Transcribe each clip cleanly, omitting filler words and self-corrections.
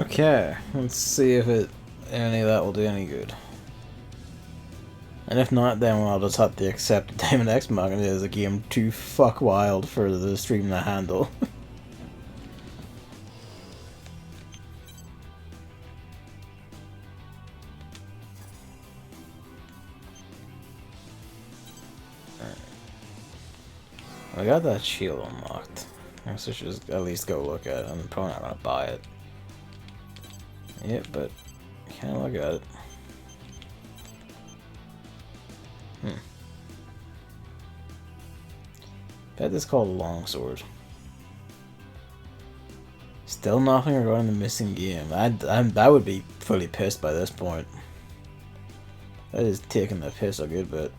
Okay, let's see if any of that will do any good. And if not, then I'll just have to accept Daemon X Machina as a game too fuck wild for the stream to handle. I got that shield unlocked. I guess I should just at least go look at it. I'm probably not gonna buy it. Yep, but can't look at it. Bet this is called a longsword. Still nothing regarding the missing game. I would be fully pissed by this point. That is taking the piss a good bit.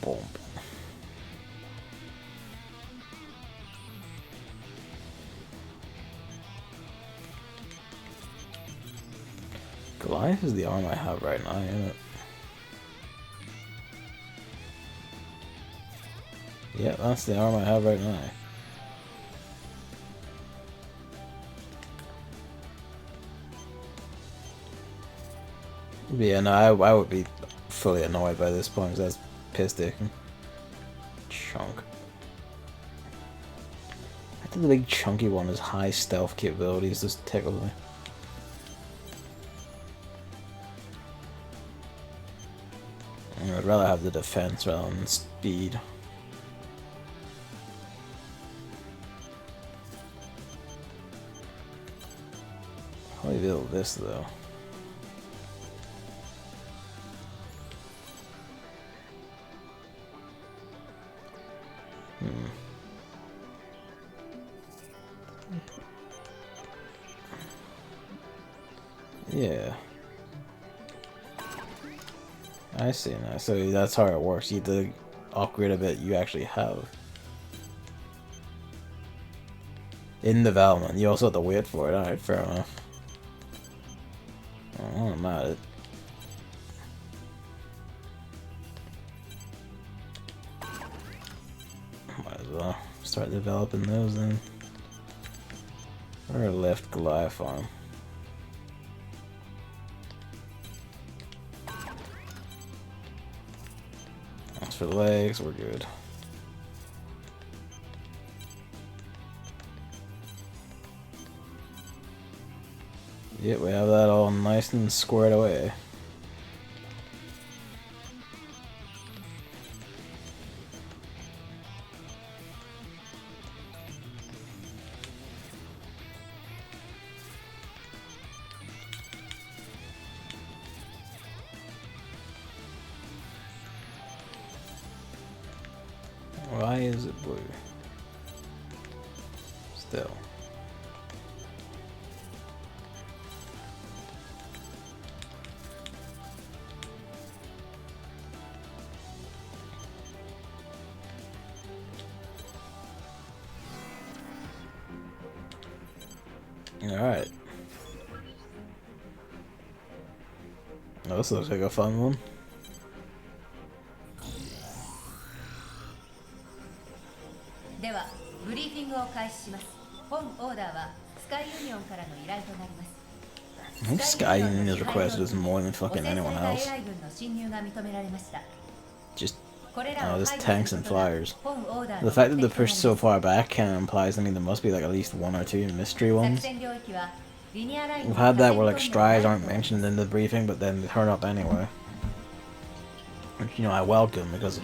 Boom. Goliath is the arm I have right now, isn't it? Yeah, that's the arm I have right now. But yeah, no, I would be fully annoyed by this point because that's piss taking. Chunk. I think the big chunky one has high stealth capabilities, just tickles me. I'd rather have the defense rather than speed. Probably build this though. Yeah. I see now. So that's how it works. You have to upgrade a bit you actually have. In development. You also have to wait for it. Alright, fair enough. Oh, I'm at it. Might as well start developing those then. Or left Goliath on. As for the legs, we're good. Yep, we have that all nice and squared away. Why is it blue? Still. Alright. Oh, this looks like a fun one. I think Sky Union is requested as more than fucking anyone else. Just, just tanks and flyers. The fact that they pushed so far back kind of implies, I mean, there must be like at least one or two mystery ones. We've had that where like strides aren't mentioned in the briefing, but then they turn up anyway. Which, you know, I welcome because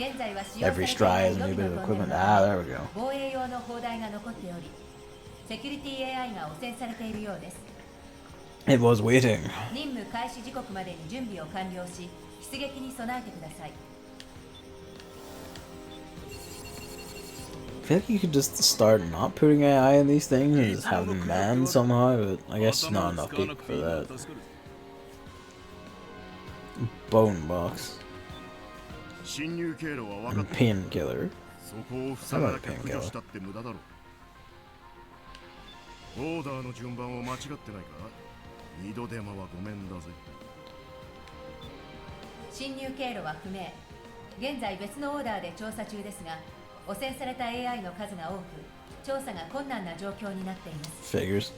every stride is a new bit of equipment. Ah, there we go. It was waiting. I feel like you could just start not putting AI in these things and just have them manned somehow, but I guess not enough people for that. Bone box. And painkiller. How about a painkiller? 二度手間はごめんだぜ。侵入経路は不明。現在別のオーダーで調査中ですが、汚染された AI の数が多く、調査が困難な状況になっています。Figures.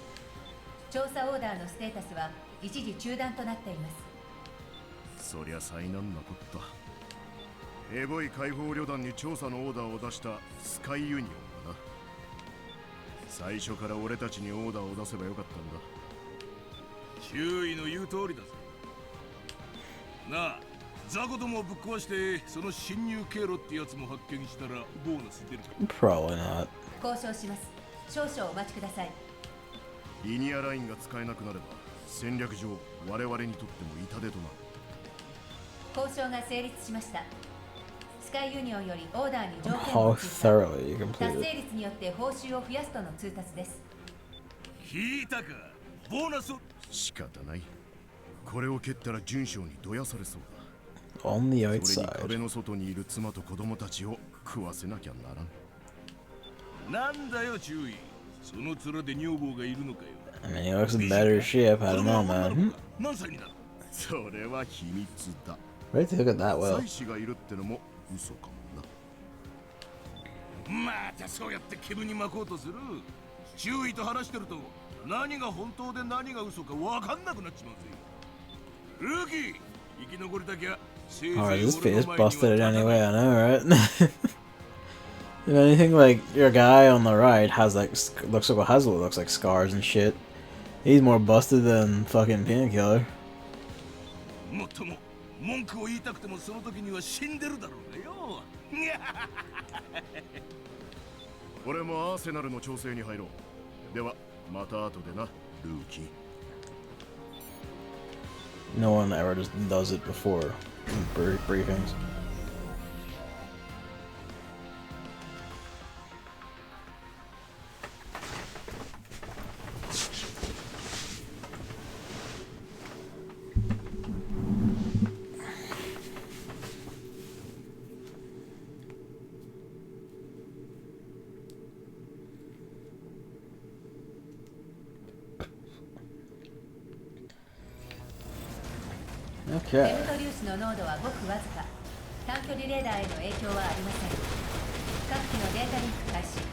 調査オーダーのステータスは一時中断となっています。そりゃ災難なこった。エボイ解放旅団に調査のオーダーを出したスカイユニオンだな。最初から俺たちにオーダーを出せばよかったんだ。周囲の言う通りだぜ。なあ、ザコどもをぶっ壊してその侵入経路ってやつも発見したらボーナス出るか。 Probably not. 交渉します。少々お待ちください。リニアラインが使えなくなれば戦略上我々にとっても痛手となる。交渉が成立しました。スカイユニオンよりオーダーに条件 How を追加。 thoroughly you 達 completed. 成率によって報酬を増やすとの通達です。聞いたか。ボーナスを。仕方ない。これを蹴ったら準将にどやされそうだ。 On the それに outside. 壁の外にいる妻と子供たちを食わせなきゃならん。なんだよ注意。その面で女房がいるのかよ。 I mean, he looks in better shape. I don't know, man. 何歳になる？それは秘密だ。 Why do you look at that well? 妻子がいるってのも嘘かもな。またそうやって煙に巻こうとする。注意と話してると何が本当で何が嘘か分かんなくなっちまうぜ。ルーキー、生き残りだけは。Alright, this face busted it anyway, I know, right? If anything, like, your guy on the right has, like, looks like scars and shit. He's more busted than fucking Painkiller. もっとも文句を言いたくてもその時には死んでるだろうがよ。俺もアーセナルの調整に入ろう。ではまた後でな、ルーキー。 No one ever just does it before briefings. Okay. デムトリウスの濃度はごくわずか。短距離レーダーへの影響はありません。各機のデータリンク開始。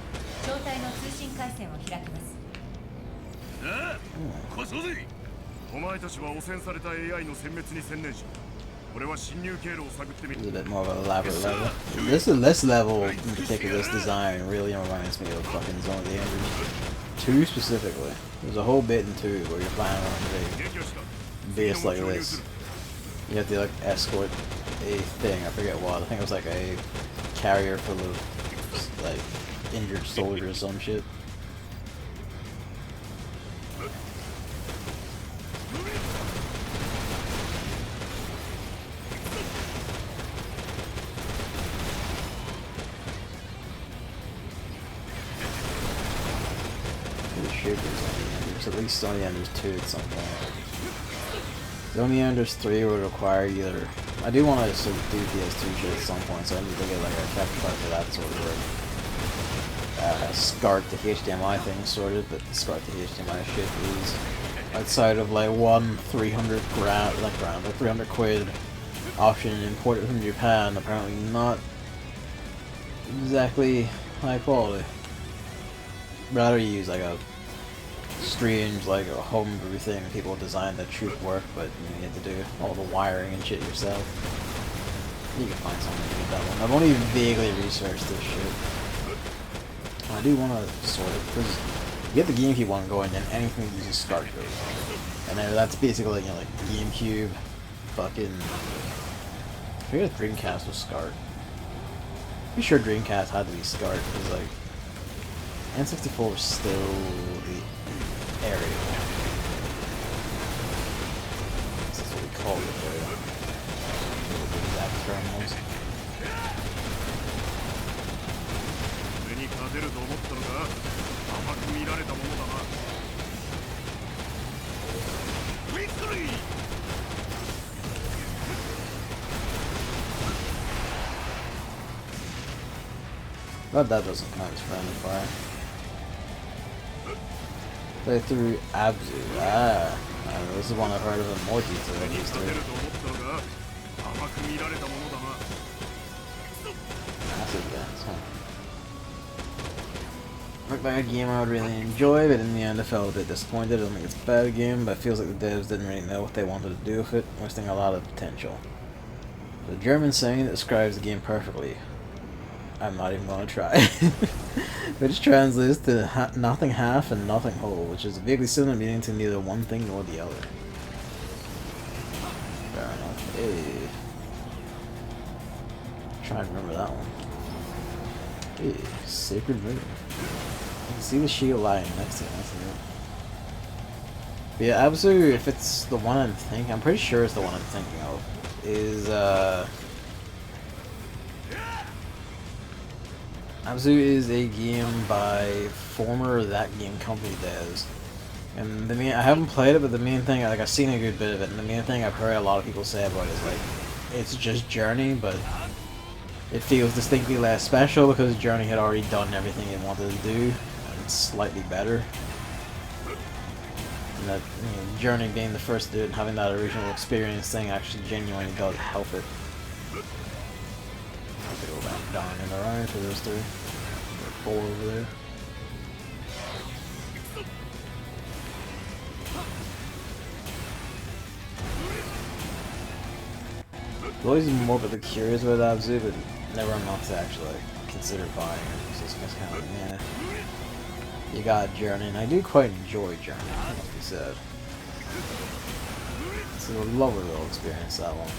招待の通信回線を開きます。ああ、こそぜ。お前たちは汚染された AI の殲滅に専念し、俺は侵入経路を探ってみ It's a る。 bit more of an elaborate level. This level in particular, this design really reminds me of fucking Zone of the Enders. 2 specifically. There's a whole bit in 2 where you're flying around a 撃破した。 base like this. You have to like escort a thing, I forget what. I think it was like a carrier full of like injured soldiers or some shit. Pretty sure there's only Enders, at least only Enders 2 at some point. The only Enders 3 would require either. I do want to sort of do PS2 shit at some point, so I need to get like a capture card for that sort of work. SCART the HDMI thing sorted, but the SCART the HDMI shit is outside of like one 300 quid option imported from Japan, apparently not exactly high quality. Rather use like a strange, like a homebrew thing people designed that should work, but you have to do all the wiring and shit yourself. You can find something to do that one. I've only vaguely researched this shit. I do want to sort it, because you get the GameCube one going, and anything that uses SCART goes. And then that's basically, you know, like GameCube, fucking. I forget if Dreamcast was SCART. Pretty sure Dreamcast had to be SCART, because like N64 was still the area. That's what we call it area. The exact term was. 俺に勝てると思ったのか。甘く見られたものだな。ビクトリー。 But that doesn't count as friendly fire. Play through Abzu. Ah, This is one I've heard of in more detail than these two. Massive guns, huh? Looked like a game I would really enjoy, but in the end I felt a bit disappointed. I don't think it's a bad game, but it feels like the devs didn't really know what they wanted to do with it, wasting a lot of potential. The German saying that describes the game perfectly. I'm not even going to try. Which translates to nothing half and nothing whole, which is a vaguely similar meaning to neither one thing nor the other. Fair enough. Hey. Try and remember that one. Hey, Sacred Moon. You can see the shield lying next to it. That's it. But yeah, absolutely. If it's the one I'm thinking, I'm pretty sure it's the one I'm thinking of. Abzu is a game by former That Game Company devs, and I haven't played it, but the main thing, like, I've seen a good bit of it, and the main thing I've heard a lot of people say about it is like it's just Journey, but it feels distinctly less special because Journey had already done everything it wanted to do, and it's slightly better. And that, you know, Journey being the first to do it and having that original experience thing actually genuinely does help it. Go back down in the line for those three. Or 4 over there. I've always been more bit curious about Abzu, but never enough to actually like consider buying it. It's just kind of like, yeah. You got Journey, and I do quite enjoy Journey, it must be said. It's a lovely little experience, that one.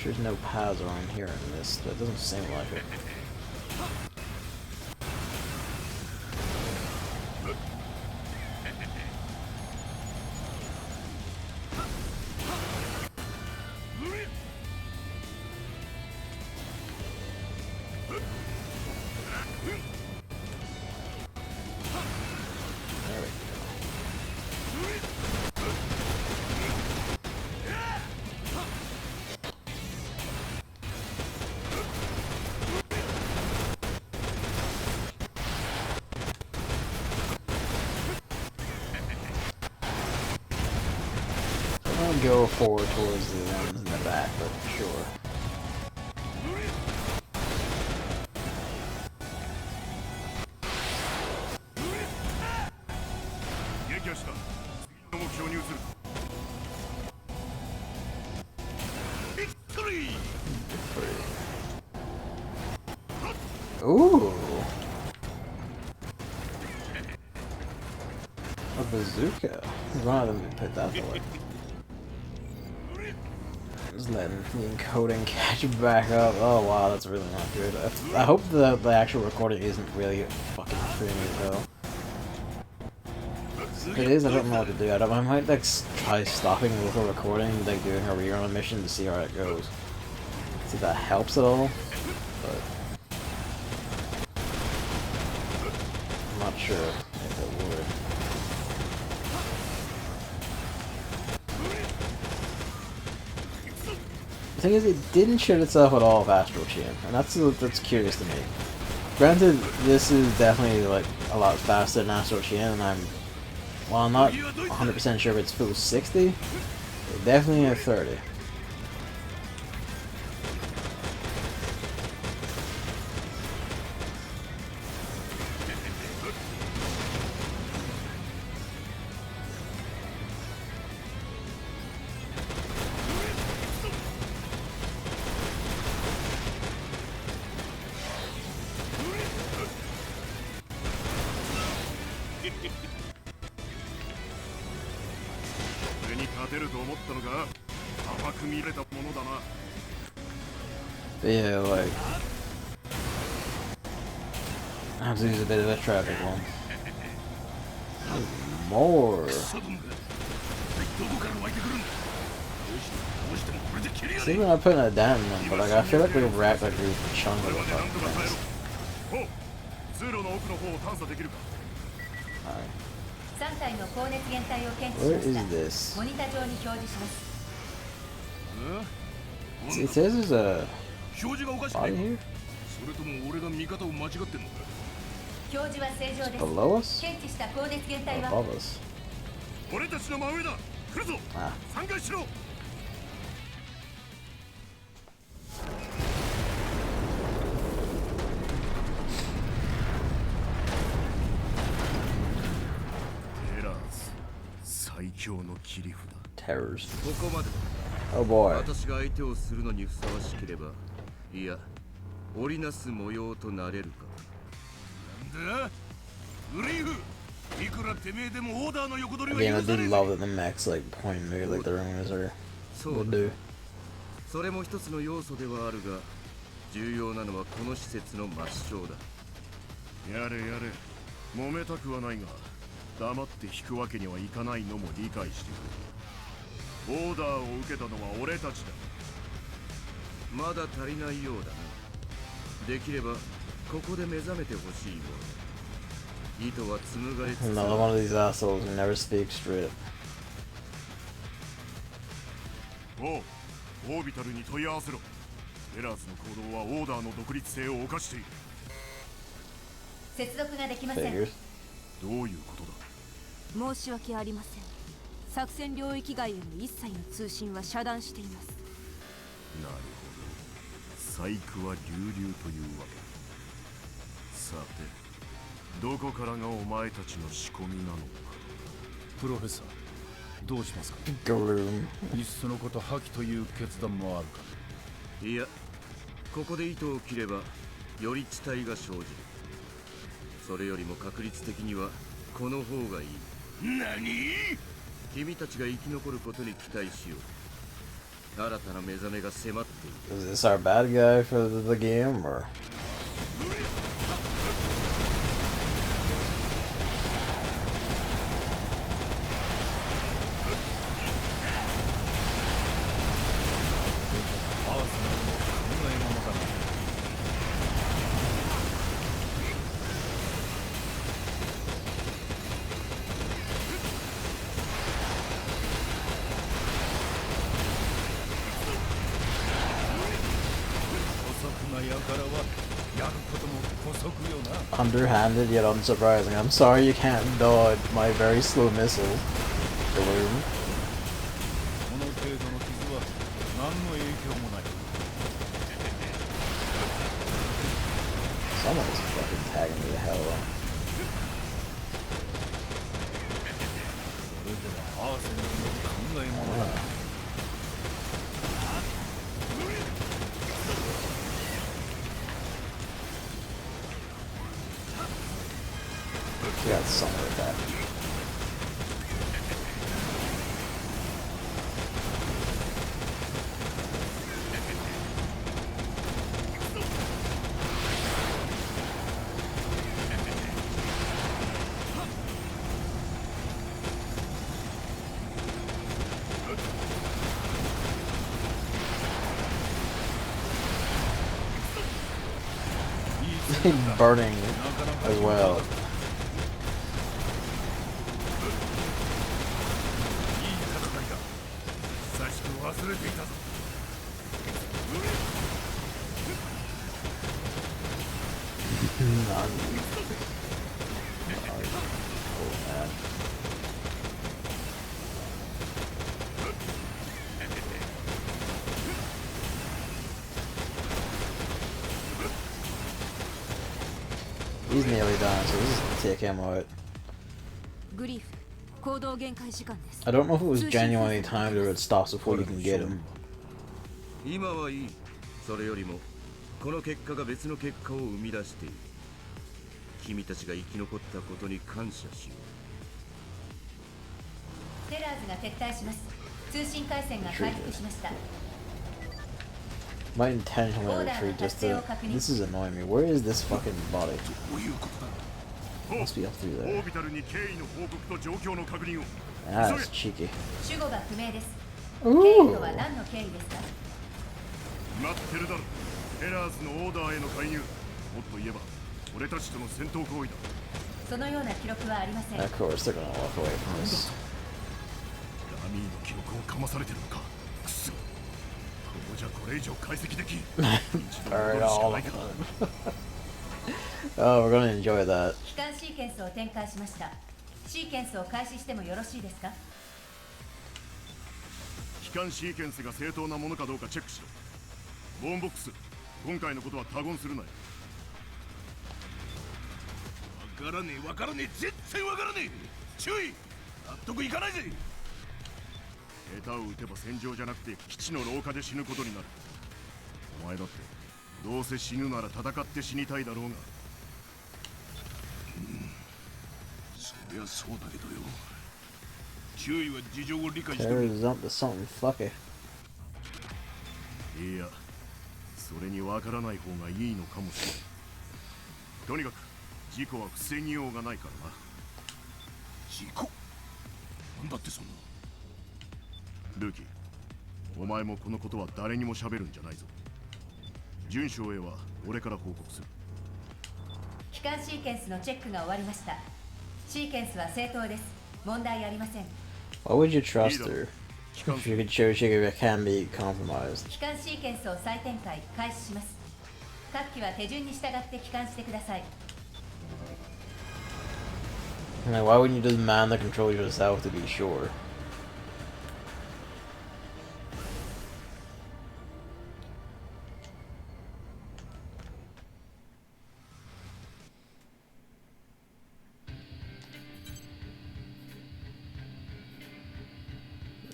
There's no paths around here in this. That doesn't seem like it. I'll go forward towards the ones in the back, but sure. Ooh! A bazooka. One of them would put that away. Just letting the encoding catch back up. Oh wow, that's really not good. I hope the actual recording isn't really fucking creamy though. If it is, I don't know what to do. I might like try stopping the local recording, like doing a rerun mission to see how it goes. See if that helps at all. But I'm not sure if it would. The thing is, it didn't shit itself at all of Astral Chain, and that's curious to me. Granted, this is definitely like a lot faster than Astral Chain, and I'm not 100% sure if it's full 60, but definitely a 30. But yeah, like, I have to use a bit of a traffic one. More. See, when I put a dent in them, but like I feel like we wrapped like a chunk of the fucking things. Alright. Where is this? It says there's a body here? それとも俺が見方を間違ってんのか。表示は正常です。 Below us? 検知した高熱源体は Above us? 俺たちの真上だ。来るぞ。 Ah. 参加しろ。テラーズ最強の切り札。 Terrors. ここまでだ。 Oh boy. 私が相手をするのにふさわしければ、いや、織りなす模様となれるか。なんだグリーフ、いくらてめえでもオーダーの横取り Again, は I 許さ did ねえ love ぜ。 that the mechs like point me like the rings are そう would だ。 do. それも一つの要素ではあるが、重要なのはこの施設の抹消だ。やれやれ、揉めたくはないが黙って引くわけにはいかないのも理解してくれ。オーダーを受けたのは俺たちだ。まだ足りないようだな。できればここで目覚めてほしいもの。糸は紡がれつつ Another one of these assholes who never speaks straight. おう、オービタルに問い合わせろ。テラーズの行動はオーダーの独立性を侵している。接続ができません。 Figures. どういうことだ。申し訳ありません。作戦領域外への一切の通信は遮断しています。なるほど、細工は流々というわけ。さて、どこからがお前たちの仕込みなのか。プロフェッサー、どうしますか。 Gloom. いっそのこと破棄という決断もあるか。いや、ここで糸を切ればより地帯が生じる。それよりも確率的にはこの方がいい。何？君たちが生き残ることに期待しよう。新たな目覚めが迫っている。 Is this our bad guy for the game or? Underhanded yet unsurprising. I'm sorry you can't dodge my very slow missile. Gloom. この程度の傷は何の影響もない。 Someone's fucking tagging me the hell up. それではアーセナルの考えものだ。 We got some of that. Burning as well. 忘れていたぞ。He's nearly done, so let's take him out. グリーフ、行動限界時間です。 I don't know if it was genuinely timed or it stops before you can get him. 今はいい。それよりもこの結果が別の結果を生み出している。君たちが生き残ったことに感謝しよテラーズが撤退します。通信回線が回復しました。 Might intentionally retreat just to. This is annoying me. Where is this fucking body? う。どういうことだ。 Must be up through オ there. ービタルに経緯の報告と状況の確認を。 Ah, that's cheeky. 守護が不明です。経緯とは Ooh. 何の経緯ですか。待ってるだろ。テラーズのオーダーへの介入。もっと言えば俺たちとの戦闘行為だ。そのような記録はありません。 Of course, they're gonna walk away from this. ダミーの記録をかまされてるのか。くそ。こじゃこれ以上解析でき Burn all of them. Oh, we're gonna enjoy that. 機関シーケンスを展開しました。シーケンスを開始してもよろしいですか？機関シーケンスが正当なものかどうかチェックしろ。ボーンボックス、今回のことは他言するなよ。わからねえわからねえ、絶対わからねえ。注意、納得いかないぜ。下手を打てば戦場じゃなくて基地の廊下で死ぬことになる。お前だってどうせ死ぬなら戦って死にたいだろうが。そりゃそうだけどよ。注意は事情を理解してる。Tears up to something fucky. いや、それにわからない方がいいのかもしれない。とにかく事故は防ぎようがないからな。事故？なんだってそんな。ルーキー、お前もこのことは誰にも喋るんじゃないぞ。準将へは俺から報告する。機関シーケンスのチェックが終わりました。シーケンスは正当です。問題ありません。Why would you trust her? If you could show she can be compromised. 機関シーケンスを再展開開始します。各機は手順に従って帰還してください。Like, why wouldn't you just man the controls yourself to be sure?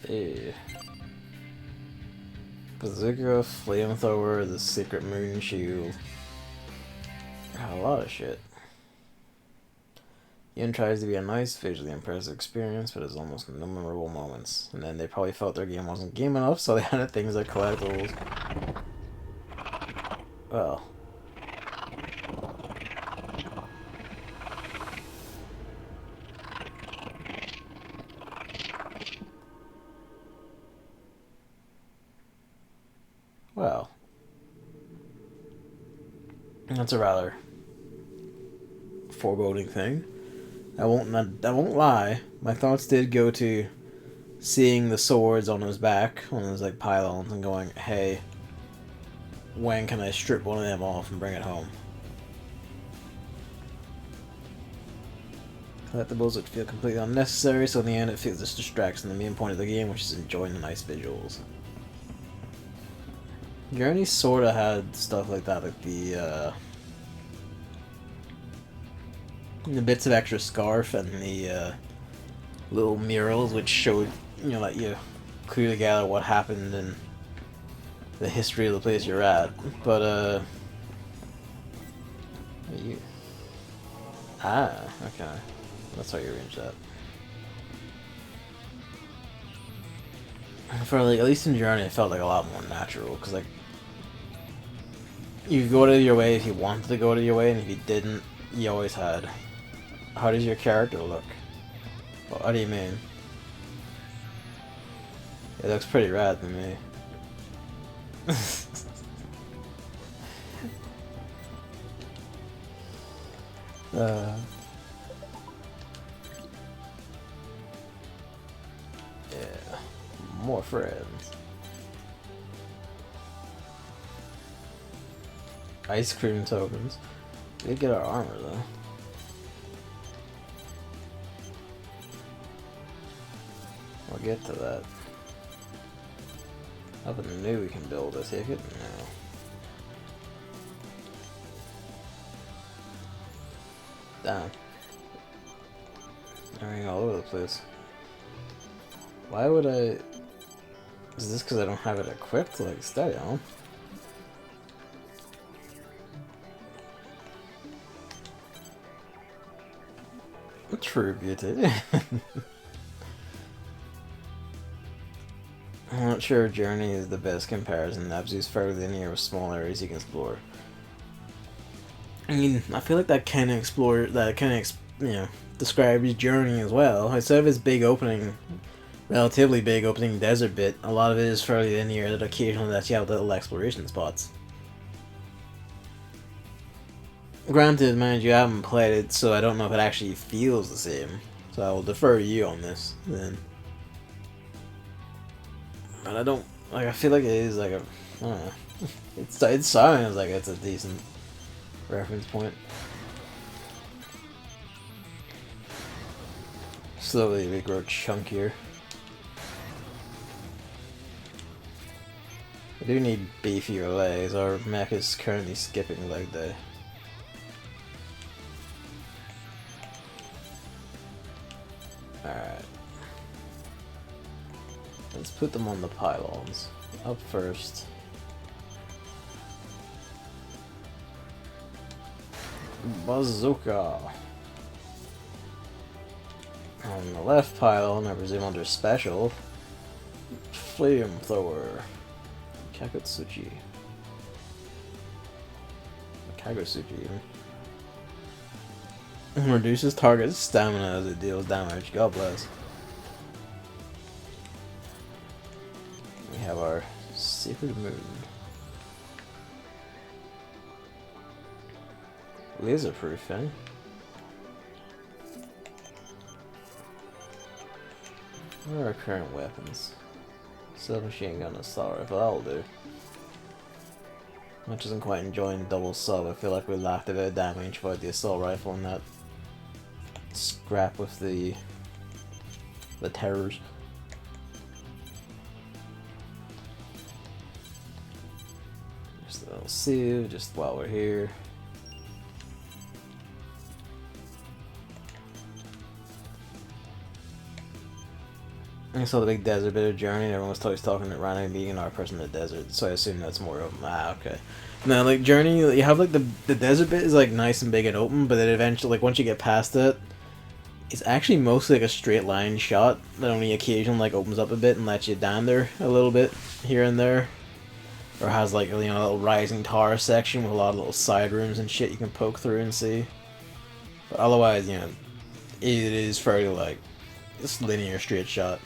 Yeah. Bazooka, flamethrower, the secret moon shield. A lot of shit. Ian tries to be a nice, visually impressive experience, but has almost no memorable moments. And then they probably felt their game wasn't game enough, so they added things like collectibles. Well. Well. That's a rather foreboding thing. I won't lie. My thoughts did go to seeing the swords on his back, on his like pylons, and going, "Hey, when can I strip one of them off and bring it home?" Collectibles would feel completely unnecessary, so in the end it feels this distracts from the main point of the game, which is enjoying the nice visuals. Journey sorta had stuff like that, like the bits of extra scarf and the little murals which showed, you know, let you clearly gather what happened and the history of the place you're at. But you, okay, that's how you arrange that. For like, at least in Journey, it felt like a lot more natural, because like you go to your way if you wanted to go to your way, and if you didn't, you always had. How does your character look? What do you mean? It looks pretty rad to me. Yeah, more friends. Ice cream tokens. We did get our armor though. We'll get to that. Nothing new we can build, I take it? No. Damn. Running all over the place. Why would I... Is this because I don't have it equipped? Like, steady on. Attributed. I'm not sure if Journey is the best comparison. Nabzu's fairly linear with small areas you can explore. I mean, I feel like that kind of describes Journey as well. Instead of its big opening, relatively big opening desert bit, a lot of it is fairly linear, that occasionally lets you have little exploration spots. Granted, mind you, I haven't played it, so I don't know if it actually feels the same. So I will defer to you on this, then. But I don't Like, I feel like it is like a, I don't know. It sounds like it's a decent reference point. Slowly we grow chunkier. I do need beefier legs. Our mech is currently skipping leg day. Alright. Let's put them on the pylons. Up first. Bazooka. On the left pylon, I presume under special. Flamethrower. Kakotsuchi. Kagotsuchi. Reduces target's stamina as it deals damage. God bless. We have our Secret Moon. Laser proof, eh? What are our current weapons? Submachine gun, assault rifle, that'll do. Much isn't quite enjoying double sub. I feel like we lacked a bit of damage without the assault rifle and that scrap with the terrors. Just a little sieve, just while we're here. I saw the big desert bit of Journey, and everyone was always talking that randomly being an art person in the desert, so I assume that's more open. Ah, okay. Now, like, Journey, you have, like, the desert bit is, like, nice and big and open, but then eventually, like, once you get past it, it's actually mostly, like, a straight line shot that only occasionally, like, opens up a bit and lets you down there a little bit here and there. Or has, like, you know, a little rising tower section with a lot of little side rooms and shit you can poke through and see. But otherwise, you know, it is fairly, like, just linear straight shot.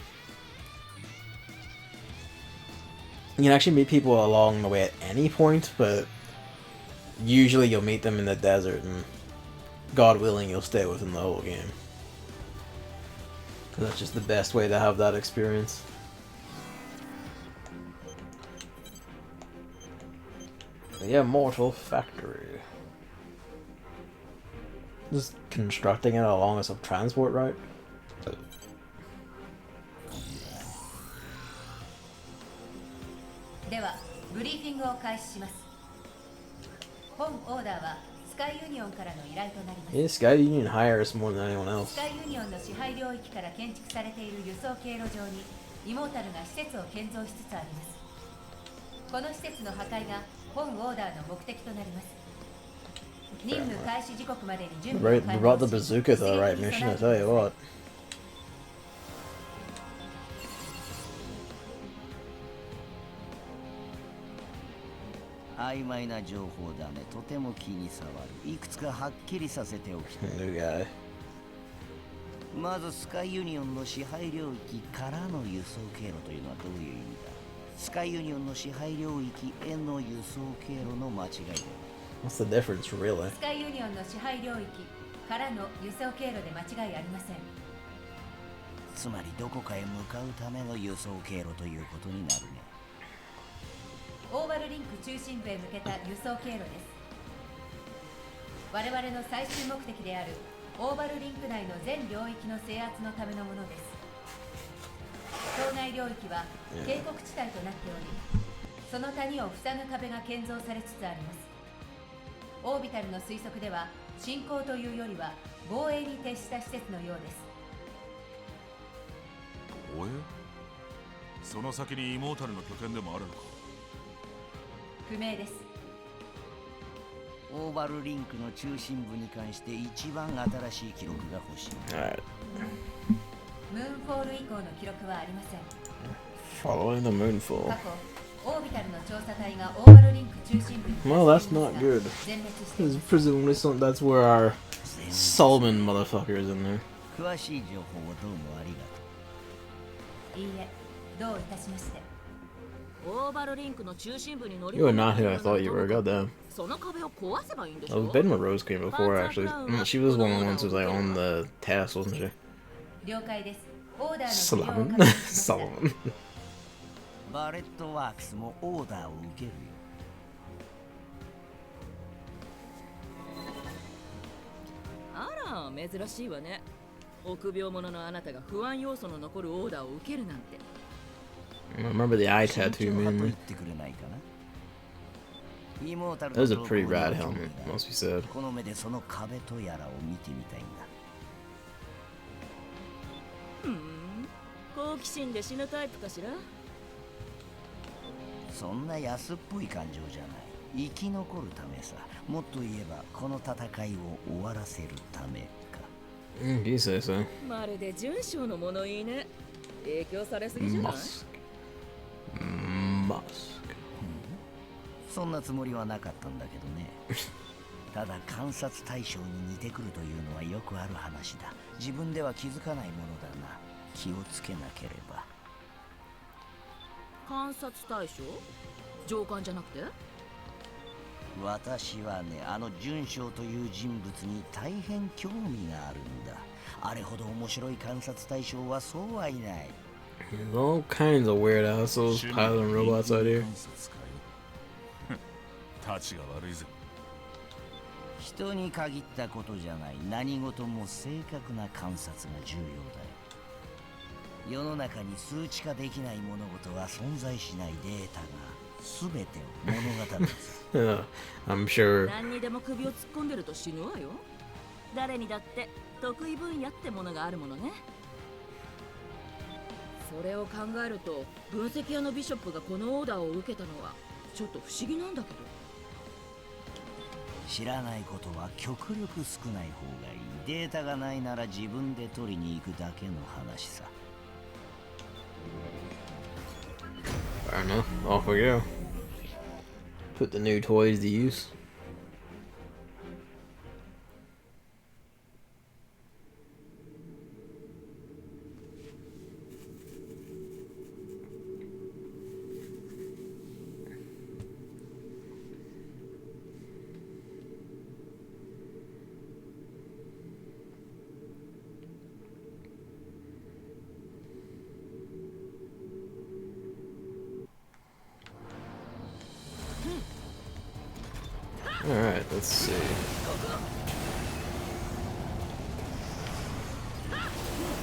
You can actually meet people along the way at any point, but usually you'll meet them in the desert, and God willing, you'll stay with them the whole game. That's just the best way to have that experience. Yeah, Mortal Factory. Just constructing it along a sub-transport route. Yeah, Sky Union hires more than anyone else. Sky Union の支配領域から建築されている輸送経路上にイモータルが施設を建造しつつあります。この施設の破壊が本オーダーの目的となります。任務開始時刻までに準備を完了し、 brought the bazooka to the right mission, I tell you what. 曖昧な情報だね。とても気に障る。いくつかはっきりさせておきたい。New guy. まずスカイユニオンの支配領域からの輸送経路というのはどういう意味だ。スカイユニオンの支配領域への輸送経路の間違いだ。What's the difference, really? スカイユニオンの支配領域からの輸送経路で間違いありません。つまりどこかへ向かうための輸送経路ということになるね。オーバルリンク中心部へ向けた輸送経路です。我々の最終目的であるオーバルリンク内の全領域の制圧のためのものです。当該領域は渓谷地帯となっており、その谷を塞ぐ壁が建造されつつあります。オービタルの推測では侵攻というよりは防衛に徹した施設のようです。防衛？その先にイモータルの拠点でもあるのか？不明です。オーバルリンクの中心部に関して一番新しい記録が欲しい。Alright. ムーンフォール以降の記録はありません。 Following the moonfall. 過去、オービタルの調査隊がオーバルリンク中心部に Well, that's not good. 全滅してい Because ます。 presumably that's where our Solomon motherfucker is in there. 詳しい情報をどうもありがとう。いいえ、どういたしまして。オーバルリンクの中心部に乗り You are not who I thought you were, goddamn. その壁を壊せばいいんでし I ょ was been with Rose came before, actually. She was one of the ones who was like on the task, wasn't she? 了解です。オーダーの Solomon. 不要を確認しました。 Solomon. バレットワークスもオーダーを受けるよ。あら、珍しいわね。臆病者のあなたが不安要素の残るオーダーを受けるなんて。I remember the eye 慎 tattoo 重派と言 mainly. ってくれないかな。イモータル That was a の pretty 投稿には rad 興味 helmet, がある。 must be said. この目でその壁とやらを見てみたいんだ。好奇心で死ぬタイプかしら。そんな安っぽい感情じゃない。生き残るためさ。もっと言えばこの戦いを終わらせるためか。You say so. まるで準将の物言いね。影響されすぎじゃない？ Musk. そんなつもりはなかったんだけどね。ただ観察対象に似てくるというのはよくある話だ。自分では気づかないものだな。気をつけなければ。観察対象？上官じゃなくて？私はね、あの準将という人物に大変興味があるんだ。あれほど面白い観察対象はそうはいない。 There's all kinds of weird assholes piloting robots out here. 立ちが悪いぜ。人に限ったことじゃない。何事も正確な観察が重要だよ。世の中に数値化できない物事は存在しないデータが全てを物語る。I'm sure. 何にでも首を突っ込んでると死ぬわよ。誰にだって得意分野ってものがあるものね。それを考えると分析屋のビショップがこのオーダーを受けたのはちょっと不思議なんだけど。知らないことは極力少ない方がいい。データがないなら自分で取りに行くだけの話さ。I don't know. Off we go. Put the new toys to use. Alright, let's see.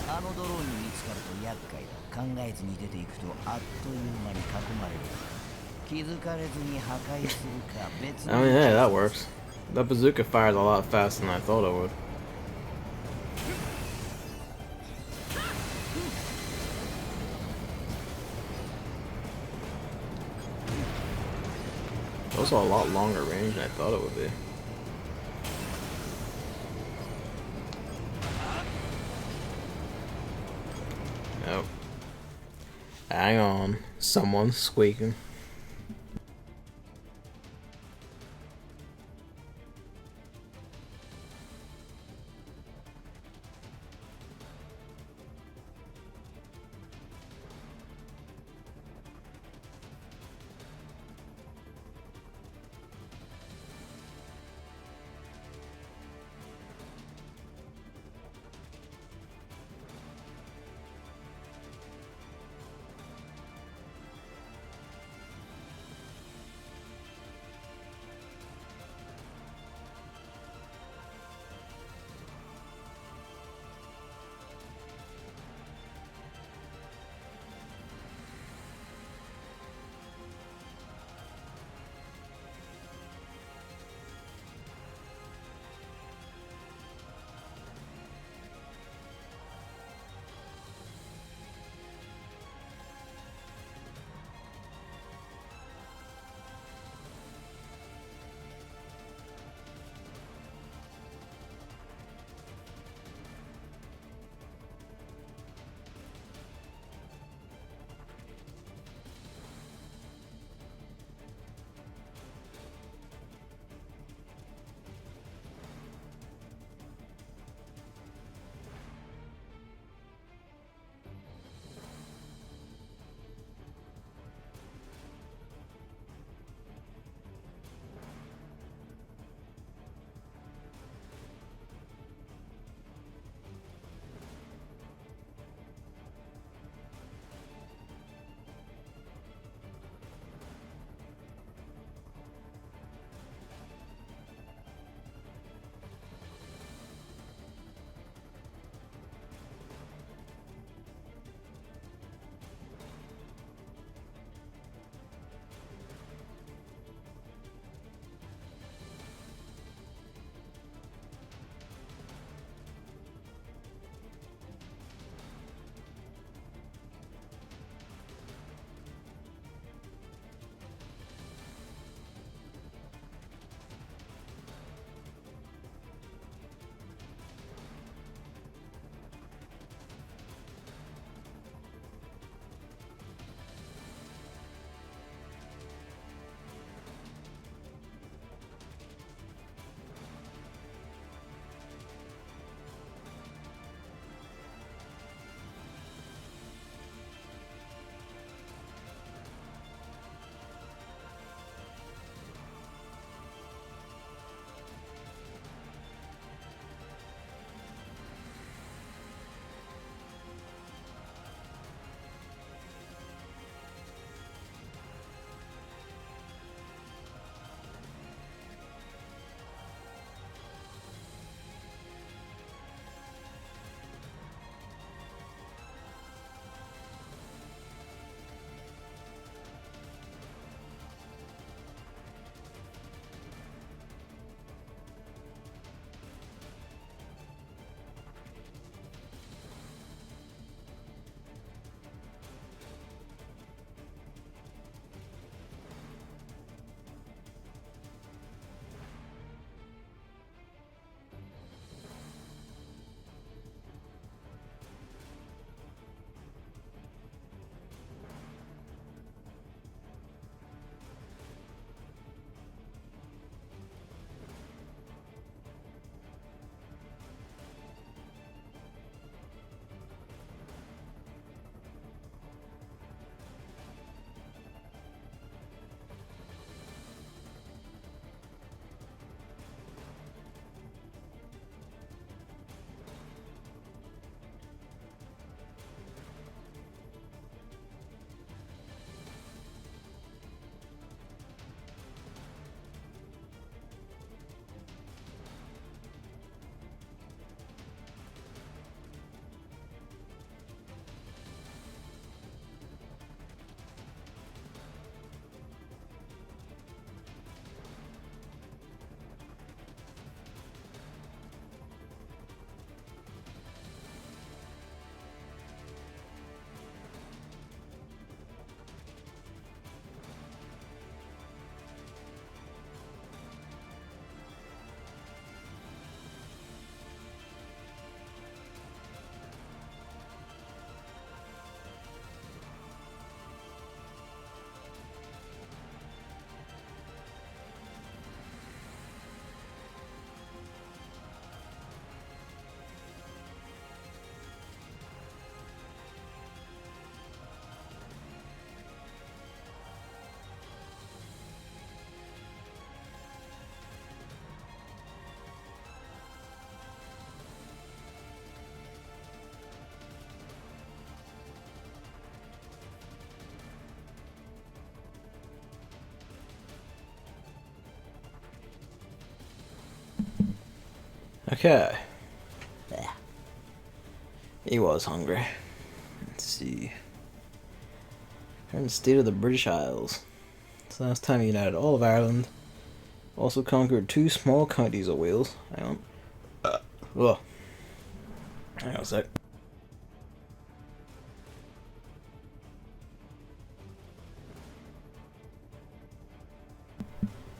あのドローンに見つかると厄介だ。考えずに出ていくとあっという間に囲まれる。気づかれずに破壊するか別 I mean, hey, that works. That bazooka fires a lot faster than I thought it would. Also a lot longer range than I thought it would be. Nope. Hang on. Someone's squeaking. Okay. Yeah. He was hungry. Let's see. Current state of the British Isles. So last time he united all of Ireland. Also conquered 2 small counties of Wales. Hang on. Whoa. Hang on a sec.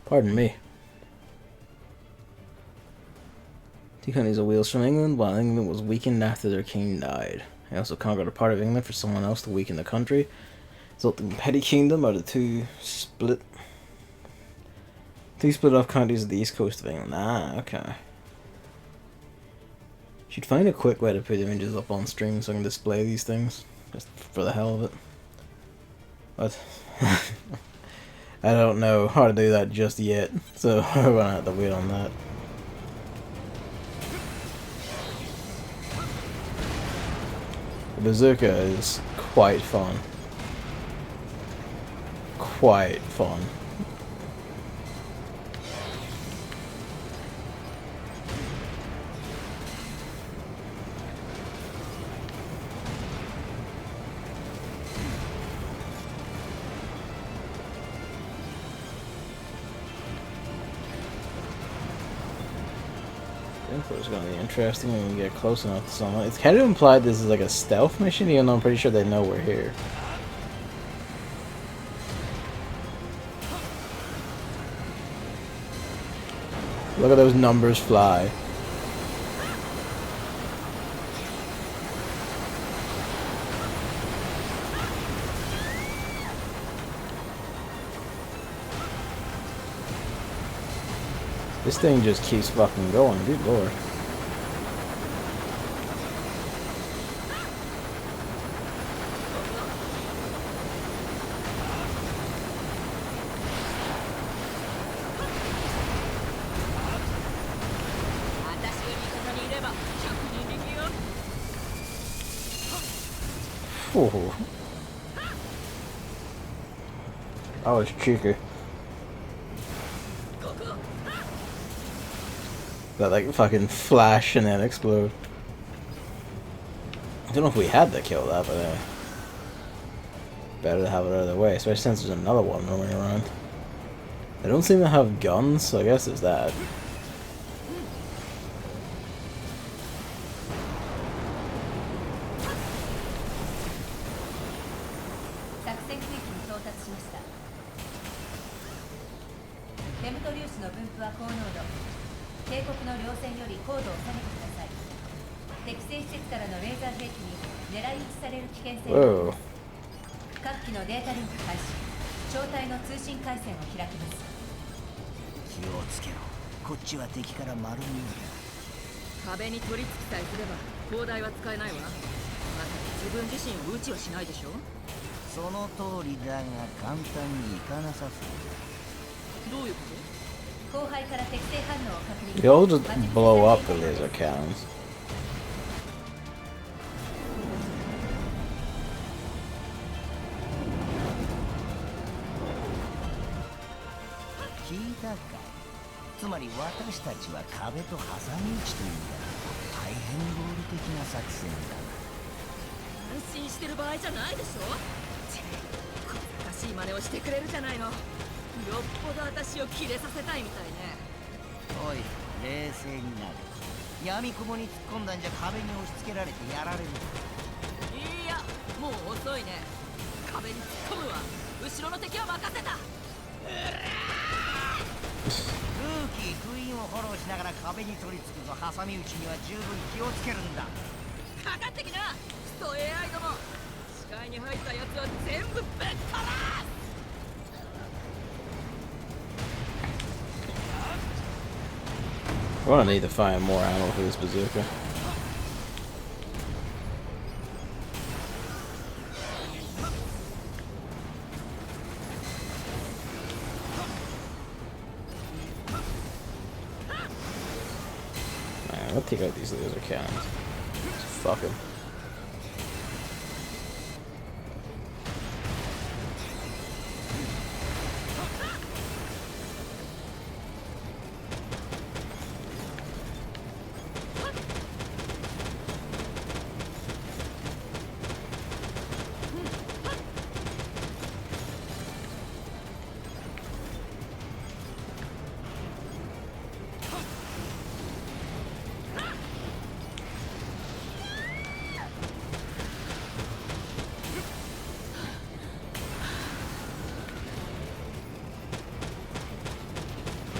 Pardon me. 2 counties of Wales from England, while England was weakened after their king died. He also conquered a part of England for someone else to weaken the country, resulting in petty kingdom out of 2 split off counties of the east coast of England. Ah, okay. Should find a quick way to put images up on stream so I can display these things, just for the hell of it. But I don't know how to do that just yet, so we're gonna have to wait on that. The bazooka is quite fun. Quite fun. It's gonna be interesting when we get close enough to someone. It's kind of implied this is like a stealth mission, even though I'm pretty sure they know we're here. Look at those numbers fly. This thing just keeps fucking going, good lord. Oh. That was cheeky. That like fucking flash and then explode. I don't know if we had to kill that, but better to have it out of the way, especially since there's another one roaming around. They don't seem to have guns, so I guess there's that. Whoa. 各機のデータリンク開始。超体の通信回線を開きます。気をつけろ。こっちは敵から丸見えだ。壁に取り付きさえすれば砲台は使えないわ。まさか自分自身を撃ちはしないでしょ。その通りだが簡単にいかなさそうだ。どういうこと？後輩から適正反応を確認。 They all just blow up the laser cannons. 聞いたか。つまり私たちは壁と挟み撃ちというんだ。大変合理的な作戦だな。安心してる場合じゃないでしょ。こんなしい真似をしてくれるじゃないの。よっぽど私をキレさせたいみたいね。おい、冷静になる。闇雲に突っ込んだんじゃ壁に押し付けられてやられる。いや、もう遅いね。壁に突っ込むわ。後ろの敵は任せた。ルーキー封印をフォローしながら壁に取り付くぞ。挟み撃ちには十分気をつけるんだ。かかってきなクソ AI ども。視界に入ったやつは全部ぶっ飛ばす。 We're gonna need to find more ammo for this bazooka. Man, I'll take out these laser cannons. Fuck them.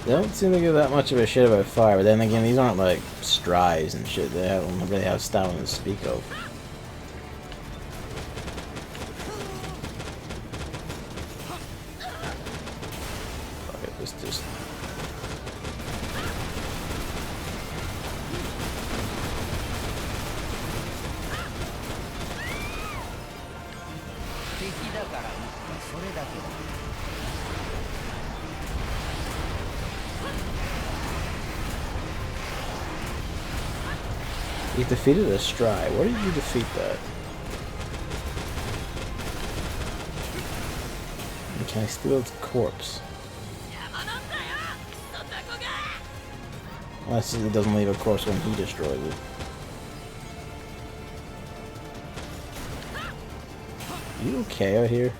They don't seem to give that much of a shit about fire, but then again, these aren't like strides and shit. They don't really have stamina to speak of. Fuck it, let's just... You defeated a stride. Where did you defeat that? And can I steal its corpse? Unless it doesn't leave a corpse when he destroys it. You okay out here?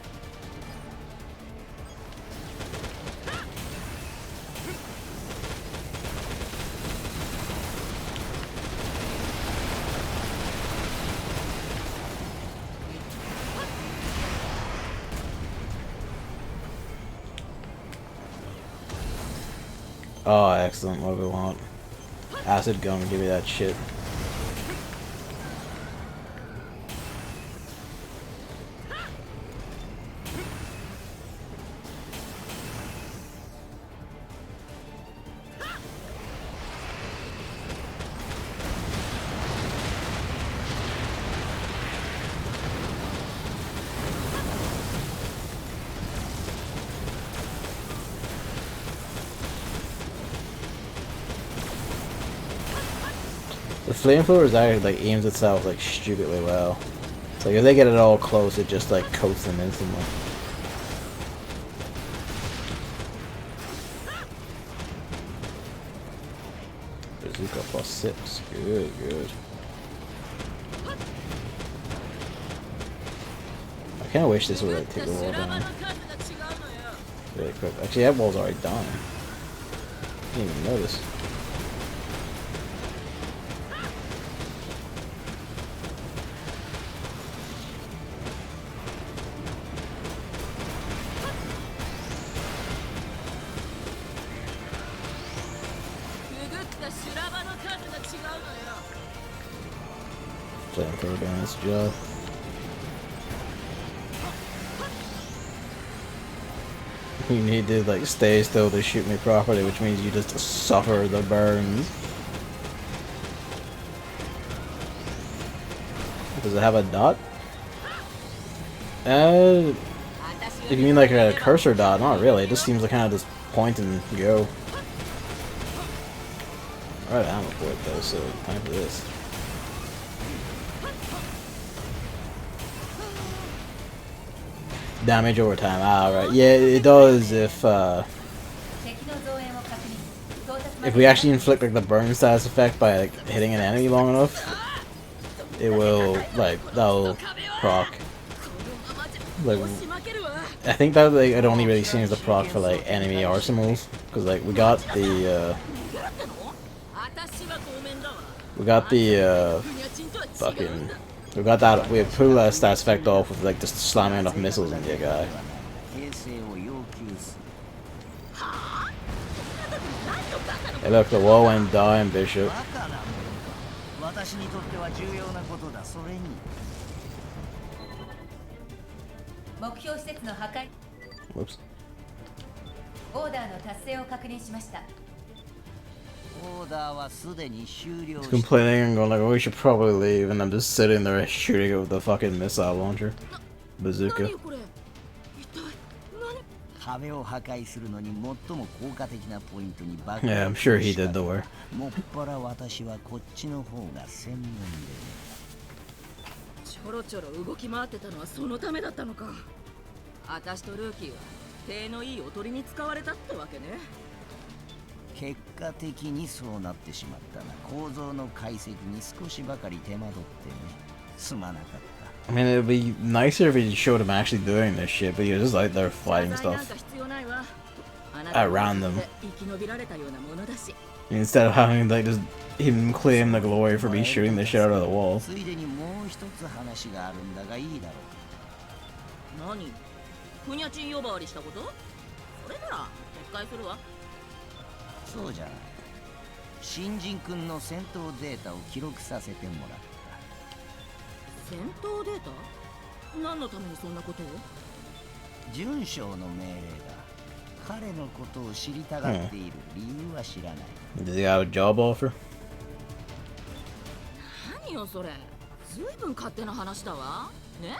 Oh, excellent. What do we want? Acid gun, give me that shit. The flamethrower is actually like aims itself like stupidly well. It's like if they get it all close, it just like coats them instantly. Bazooka +6. Good, good. I kinda wish this would like take the wall down really quick. Actually, that wall's already done. Didn't even notice. Flamethrower doing its job. You need to like stay still to shoot me properly, which means you just suffer the burns. Does it have a dot? If you mean like a cursor dot, not really. It just seems to kind of just point and go. Alright, I'm for it though, so time for this. Damage over time. Ah, right. Yeah, it does if we actually inflict like the burn status effect by like hitting an enemy long enough, it will like that'll proc. Like I think that like it only really seems to proc for like enemy arsenals because like we got the fucking. We got that. We pulled that stats effect off with like just slamming enough missiles into a guy. Hey, look, the wall went down, Bishop. Whoops. He's complaining and going like, oh, we should probably leave, and I'm just sitting there shooting it with the fucking missile launcher. Bazooka. Yeah, I'm sure he did the work. ちょろちょろ動き回ってたのはそのためだったのか。私とルーキーは手のいいおとりに使われたってわけね。結果的にそうなってしまったな。構造の解析に少しばかり手間取ってね。すまなかった。I mean, it'd be nicer if he showed him actually doing this shit, but he was just like there fighting stuff around them. Instead of having like just him claim the glory for me shooting the shit out of the wall. ついでにもう一つ話があるんだがいいだろうか。何？ふにゃちん呼ばわりしたこと？それなら撤回するわ。そうじゃない。新人君の戦闘データを記録させてもらった。戦闘データ？何のためにそんなことを？准将の命令だ。彼のことを知りたがっている理由は知らない。Does he have a job offer? 何よそれ。ずいぶん勝手な話だわ。ねえ。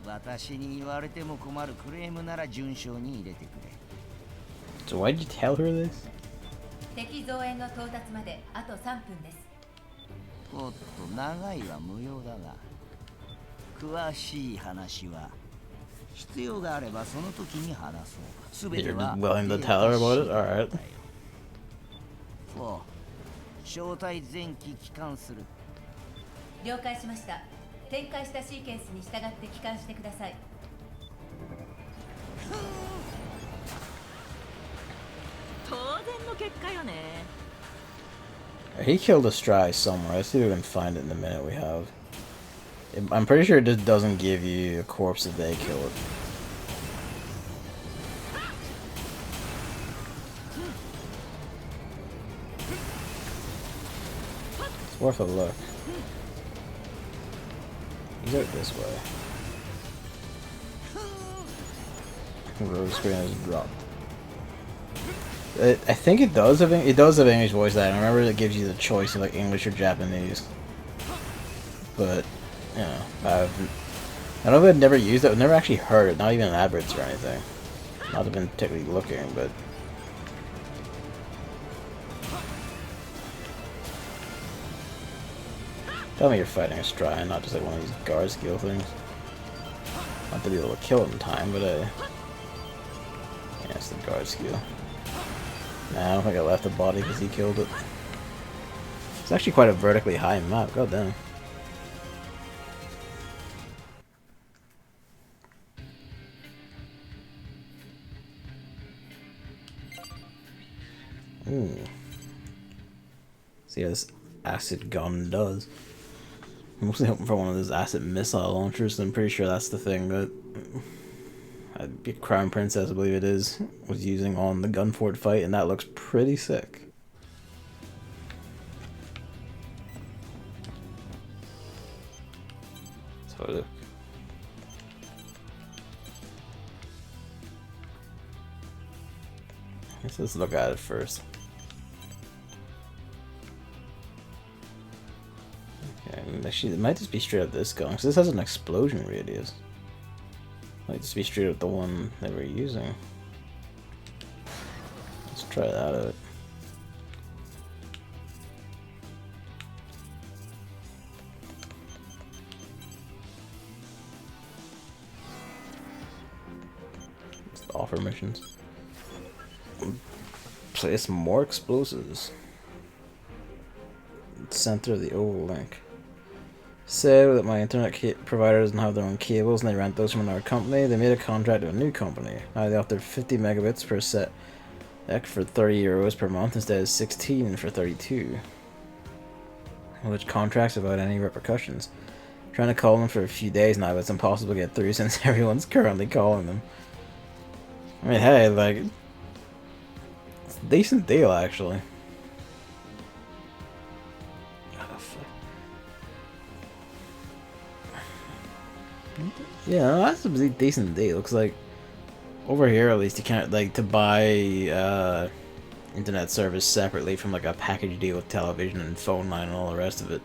私に言われても困るクレームなら准将に入れてくれ。So why did you tell her this? 敵増援の到達まであと3分です。おっと、長いは無用だが。詳しい話は必要があればその時に話そう。すべて You're は just willing to tell her about it? Alright. 4、招待前期帰還する。了解しました。展開したシーケンスに従って帰還してください。当然の結果よね。He killed a Stry somewhere. Let's see if we can find it in the minute we have. I'm pretty sure it just doesn't give you a corpse if they kill it. It's worth a look. He's out this way. Road screen has dropped. I think it does have English voice acting. I remember it gives you the choice of like English or Japanese. But you know, I don't know if I've never used it. I've never actually heard it. Not even in adverts or anything. Not have been particularly looking, but. Tell me you're fighting a Stry, not just like one of these guard skill things. Not to be able to kill it in time, but yeah, it's the guard skill. Nah, I don't think I left the body because he killed it. It's actually quite a vertically high map, god damn. Ooh. See how this acid gun does. I'm mostly hoping for one of those acid missile launchers, and I'm pretty sure that's the thing that Crown Princess, I believe it is, was using on the Gunfort fight, and that looks pretty sick. So look. Let's look at it first. Okay, actually, it might just be straight up this gun, because this has an explosion radius. Might just be straight up the one that we're using. Let's try that out. Let's offer missions. Place more explosives. Center of the oval link. Say that my internet provider doesn't have their own cables and they rent those from another company. They made a contract with a new company. Now they offer 50 megabits per set for 30 euros per month instead of 16 for 32. Which contracts without any repercussions. Trying to call them for a few days now, but it's impossible to get through since everyone's currently calling them. I mean, hey, like, it's a decent deal actually. Yeah, that's a decent deal. Looks like over here at least you can't like to buy internet service separately from like a package deal with television and phone line and all the rest of it.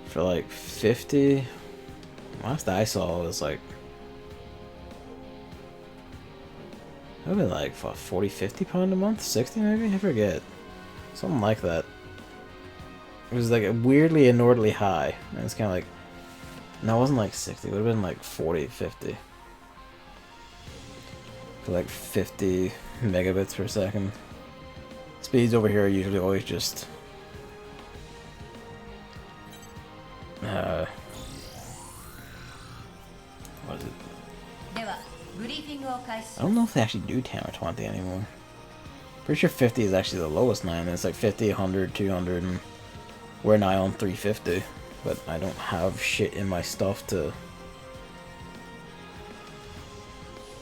For like 50. Last I saw was like maybe like what, 40-50 pound a month? 60 maybe? I forget. Something like that. It was like a weirdly inordinately high. And it's kinda like no, it wasn't like 60, it would have been like 40-50. For like 50 megabits per second. Speeds over here are usually always just what is it? I don't know if they actually do 10 or 20 anymore. Pretty sure 50 is actually the lowest now, and it's like 50, 100, 200, and we're now on 350. But I don't have shit in my stuff to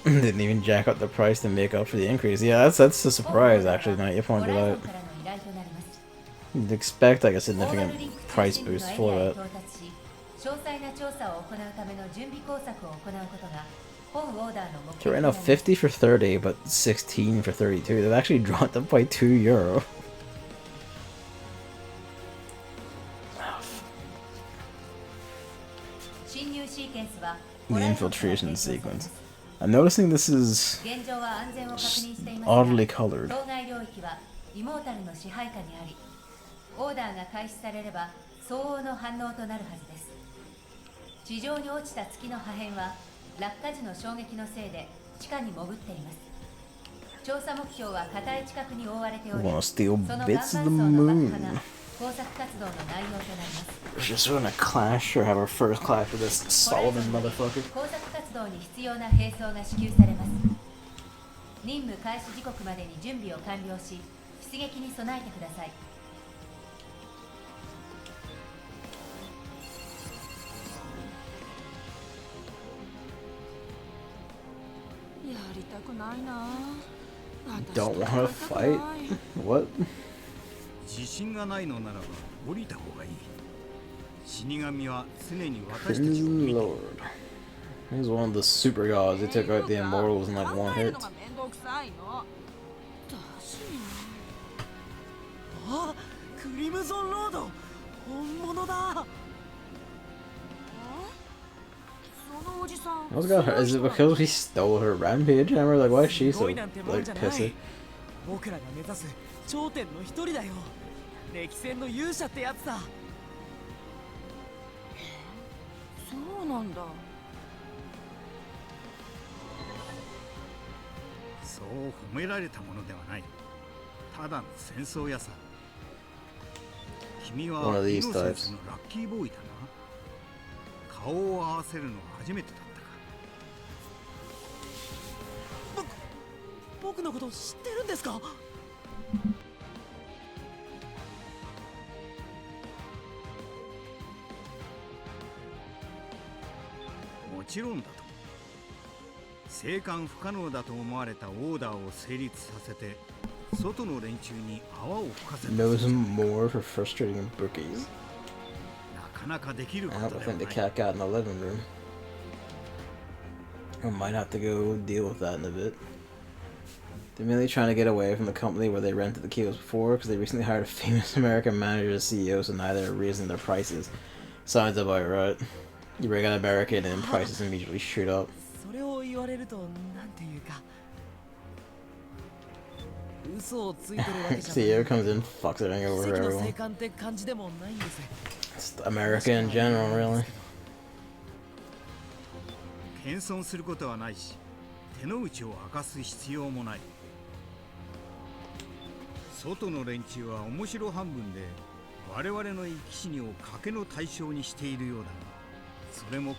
Didn't even jack up the price to make up for the increase. Yeah, that's a surprise actually. Now you pointed out. You'd expect like a significant price boost for that. Okay, right now 50 for 30, but 16 for 32. They've actually dropped up by €2. The infiltration sequence. I'm noticing this is oddly colored. オーダーが開始されれば相応の反応となるはずです。地上に落ちた月の破片は落下時の衝撃のせいで地下に潜っています。調査目標は硬い地殻に覆われており、その岩盤層の爆破が工作活動の内容となります。We're just gonna clash or have our first clash with this Solomon motherfucker. 工作活動に必要な兵装が支給されます。任務開始時刻までに準備を完了し、出撃に備えてください。Don't want to fight? What? 自信がないのならば降りた方がいい。死神は常に私たちを Good 見ている。 lord. He's one of the super gods. They took out the immortals in like one hit. あ、クリムゾンロード、本物だ。What's got her? Is it because he stole her rampage hammer? Like, why is she so like pissy? 僕らが目指す頂点の一人だよ。歴戦の勇者ってやつだ。そうなんだ。そう褒められたものではない。ただの戦争屋さ。君はイノセンスのラッキーボーイだな。顔を合わせるのは初めてだったか。僕のこと知ってるんですか？もちろんだと。生還不可能だと思われたオーダーを成立させて外の連中に泡を吹かせる。 Knows more for frustrating bookies. なかなかできるこ I と don't では think な the い。 cat got in the living room. I might have to go deal with that in a bit. They're mainly trying to get away from the company where they rented the kiosks before because they recently hired a famous American manager as CEO, so now they're raising their prices. Sounds about right. You bring an American and prices immediately shoot up. それを言われるとなんていうか、嘘をついてるわけじゃない。 CEO comes in, fucks everything over for 奇跡の everyone. 生還って感じでもないんです。 It's America in general, really. 謙遜することはないし、手の内を明かす必要もない。外の連中は面白半分で我々の生き死にを賭けの対象にしているようだが、それも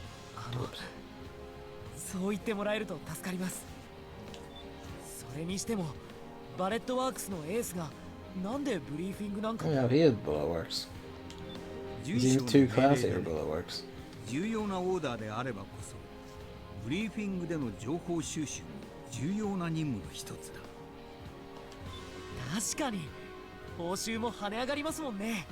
そう言ってもらえると助かります。それにしてもバレットワークスのエースがなんでブリーフィングなんか。 Yeah, he is Bulletworks. He's even too classy for Bulletworks. 重要なオーダーであればこそブリーフィングでの情報収集も重要な任務の一つだ。確かに報酬も跳ね上がりますもんね。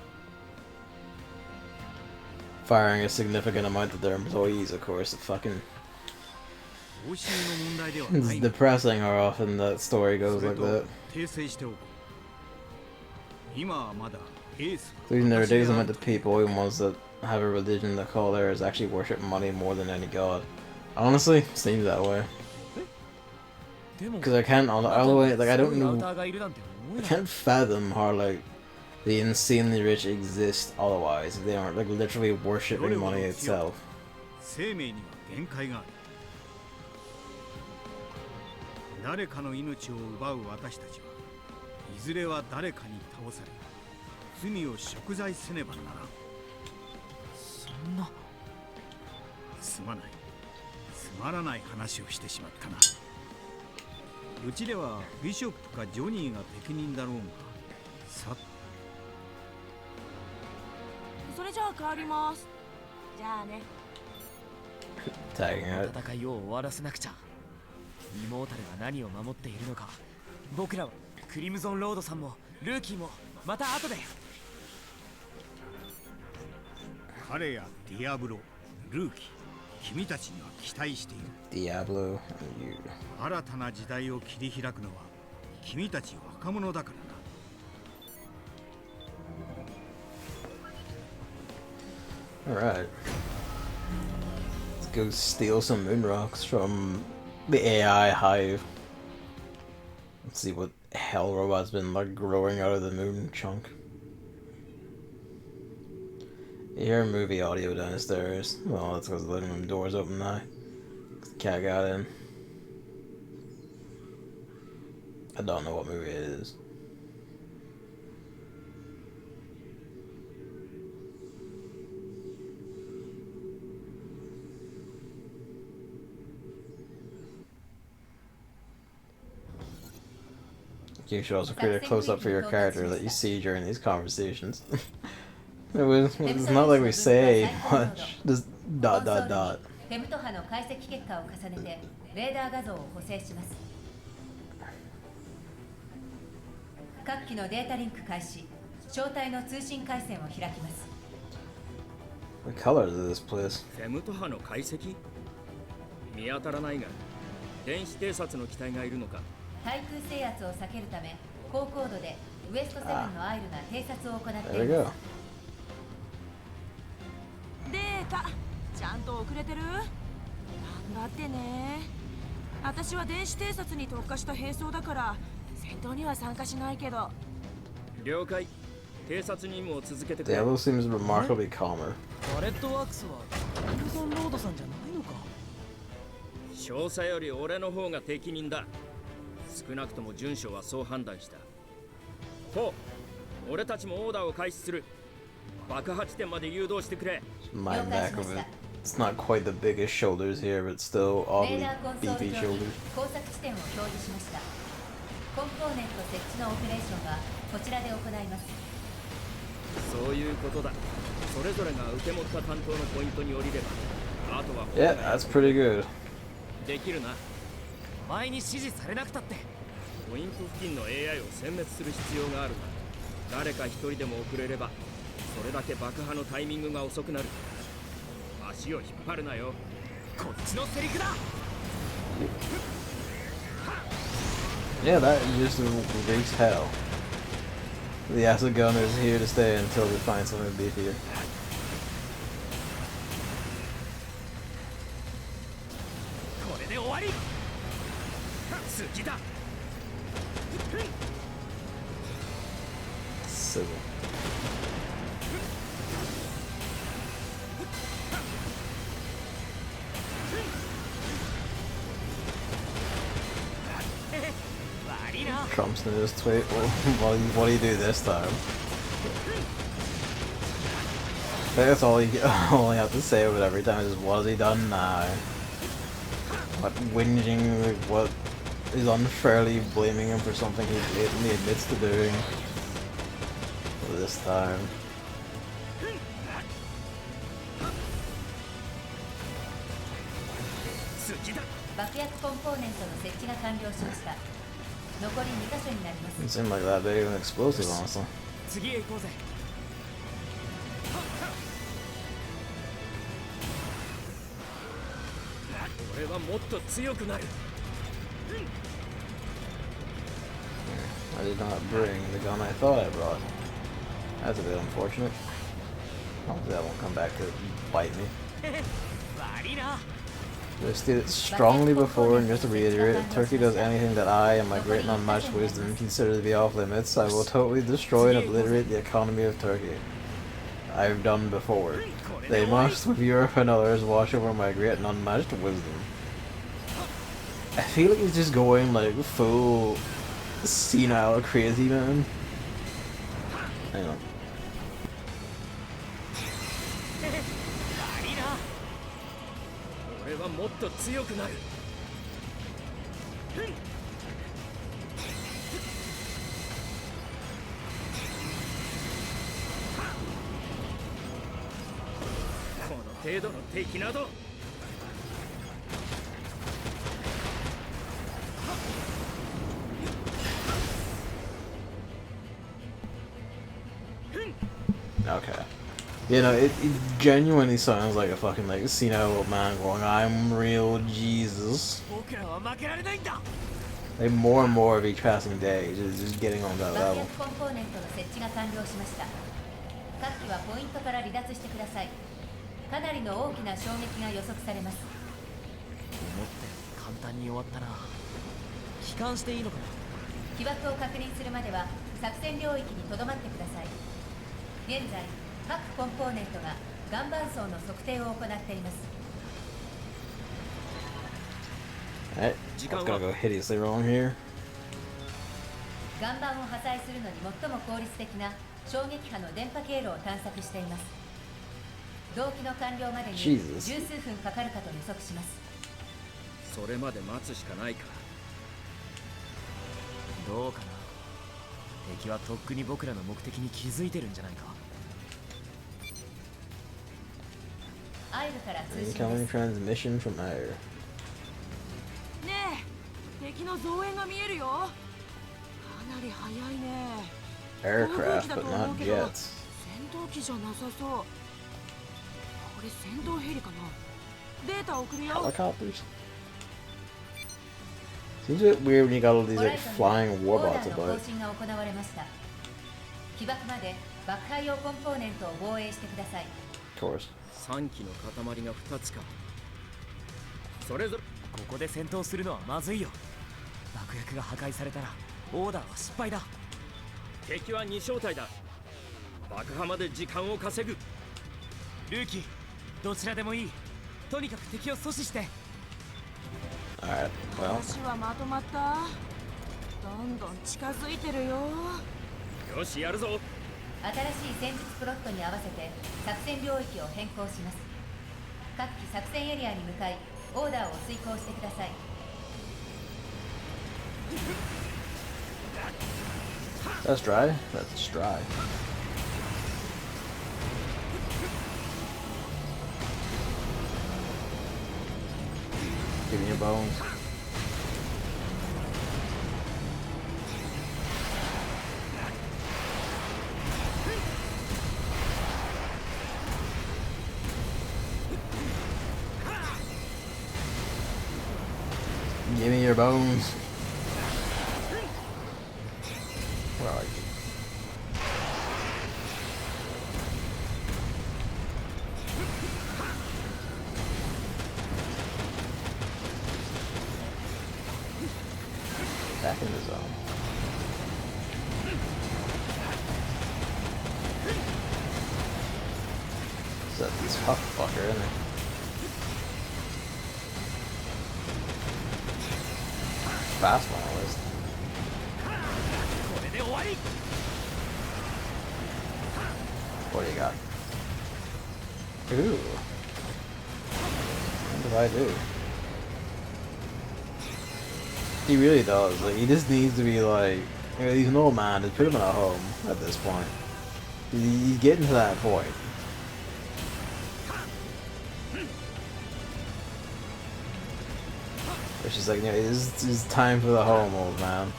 Firing a significant amount of their employees, of course. Fucking 報酬の問題では it's ない。 depressing how often that story goes like that. 訂正しておこう。今はまだエースは Including their days amount of people, even ones that have a religion that call theirs, actually worship money more than any god. Honestly, seems that way. Because I can't, all the way, like I don't know, I can't fathom how like the insanely rich exist otherwise. If they aren't like literally worshipping money itself. 生命には限界がある。誰かの命を奪う私たちはいずれは誰かに倒され罪を贖罪せねばならん。そんな。すまない。つまらない話をしてしまったな。うちではビショップかジョニーが適任だろうが、さ。それじゃあ帰ります。じゃあね。Tagging out. 戦いを終わらせなくちゃ。イモータルが何を守っているのか、僕らはクリムゾンロードさんもルーキーもまた後で。彼やディアブロ、ルーキー、君たちには期待している。Diablo and you. 新たな時代を切り開くのは君たち若者だからな。Alright. Let's go steal some moon rocks from the AI hive. Let's see what hell robot's been like growing out of the moon chunk. You hear movie audio downstairs. Well, that's because the living room door's open now. The cat got in. I don't know what movie it is. You should also create a close-up for your character that you see during these conversations. It's not like we say much. Just dot dot dot. フェムト波の解析結果を重ねてレーダー画像を補正します。各機のデータリンク開始。招待の通信回線を開きます。The colors of this place. フェムト波の解析？見当たらないが、電子偵察の機体がいるのか。対空制圧を避けるため、高高度でウエストセブンのアイルが偵察を行っています。There we go. データちゃんと遅れてる？頑張ってね。私は電子偵察に特化した兵装だから戦闘には参加しないけど。了解。偵察任務を続けてくれ。 Diablo seems remarkably calmer. バレットワークスはクリムゾンロードさんじゃないのか。少佐より俺の方が適任だ。少なくとも準将はそう判断した。4、俺たちもオーダーを開始する。爆破地点まで誘導してくれ。 My back of it. It's not quite the biggest shoulders here, but still oddly beefy shoulders. 工作地点を表示しました。コンポーネント設置のオペレーションはこちらで行います。そういうことだ。それぞれが受け持った担当のポイントに降りれば、あとは Yeah, that's pretty good. できるな。前に指示されなくたって。ポイント付近の AI を殲滅する必要があるが、誰か一人でも遅れればそれだけ爆破のタイミングが遅くなる。足を引っ張るなよ。こっちのセリフだ。 Yeah, that just wreaks hell. The acid gun is here to stay until we find something beefier. これで終わり。次だ。Civil. Trump's in his tweet. Well, what do you do this time? I think that's all you only have to say about every time is what has he done now? What whinging, like, what is unfairly blaming him for something he blatantly admits to doing this time. 爆薬コンポーネントの設置が完了しました。残り2カ所になります。It seemed like that big of an explosive, honestly. 次へ行こうぜ。俺はもっと強くなる。I did not bring the gun I thought I brought. That's a bit unfortunate. Hopefully that won't come back to bite me. 悪いな。 I stated strongly before, and just to reiterate, if Turkey does anything that I and my great and unmatched wisdom consider to be off limits, I will totally destroy and obliterate the economy of Turkey. I've done before. They must, with Europe and others, watch over my great and unmatched wisdom. I feel like he's just going like full senile crazy man. Hang on. 俺はもっと強くなる。この程度の敵など。Okay. You know, it genuinely sounds like a fucking like senile old man going, "I'm real Jesus." 僕らは負けられないんだ Like more and more of each passing day, just getting on that 爆 level. 薬コンポーネントの設置が完了しました。各機はポイントから離脱してください。かなりの大きな衝撃が予測されます。思ったより簡単に終わったな帰還していいのかな起爆を確認するまでは作戦領域にとどまってください。現在各コンポーネントが岩盤層の測定を行っています。 Alright, it's gonna go hideously wrong here. 岩盤を破砕するのに最も効率的な衝撃波の電波経路を探索しています。同期の完了までに十 Jesus. 数分かかるかと予測します。それまで待つしかないか。どうかな敵はとっくに僕らの目的に気づいてるんじゃないかアイルから通信 Incoming です。 transmission from air. ねえ敵の増援が見えるよかなり速いね Aircraft, but not jets. 戦闘機じゃなさそうこれ戦闘ヘリかなデータ送るよ Helicopters? Seems a bit weird when you got all these like flying オーダ warbots ーの about. 更新が行われました。起爆まで爆破用コンポーネントを防衛してください。 Of course. 3機の塊が2つか。それぞれここで戦闘するのはまずいよ爆薬が破壊されたらオーダーは失敗だ敵は2小隊だ。爆破まで時間を稼ぐ。ルーキーどちらでもいいとにかく敵を阻止して Alright, well. 話はまとまったどんどん近づいてるよよしやるぞ。新しい戦術プロットに合わせて作戦領域を変更します。各機作戦エリアに向かいオーダーを遂行してください。 That's dry. That's just dry. Give me your bones. Give me your bones. Where are you? Back in the zone. Set this fucker in there. Fast one at least. これで終わり What do you got? Ooh. What did I do? He really does. Like, he just needs to be like, you know, he's an old man. Just put him in a home at this point. He's getting to that point. It's just like, you know, it's time for the home, old man.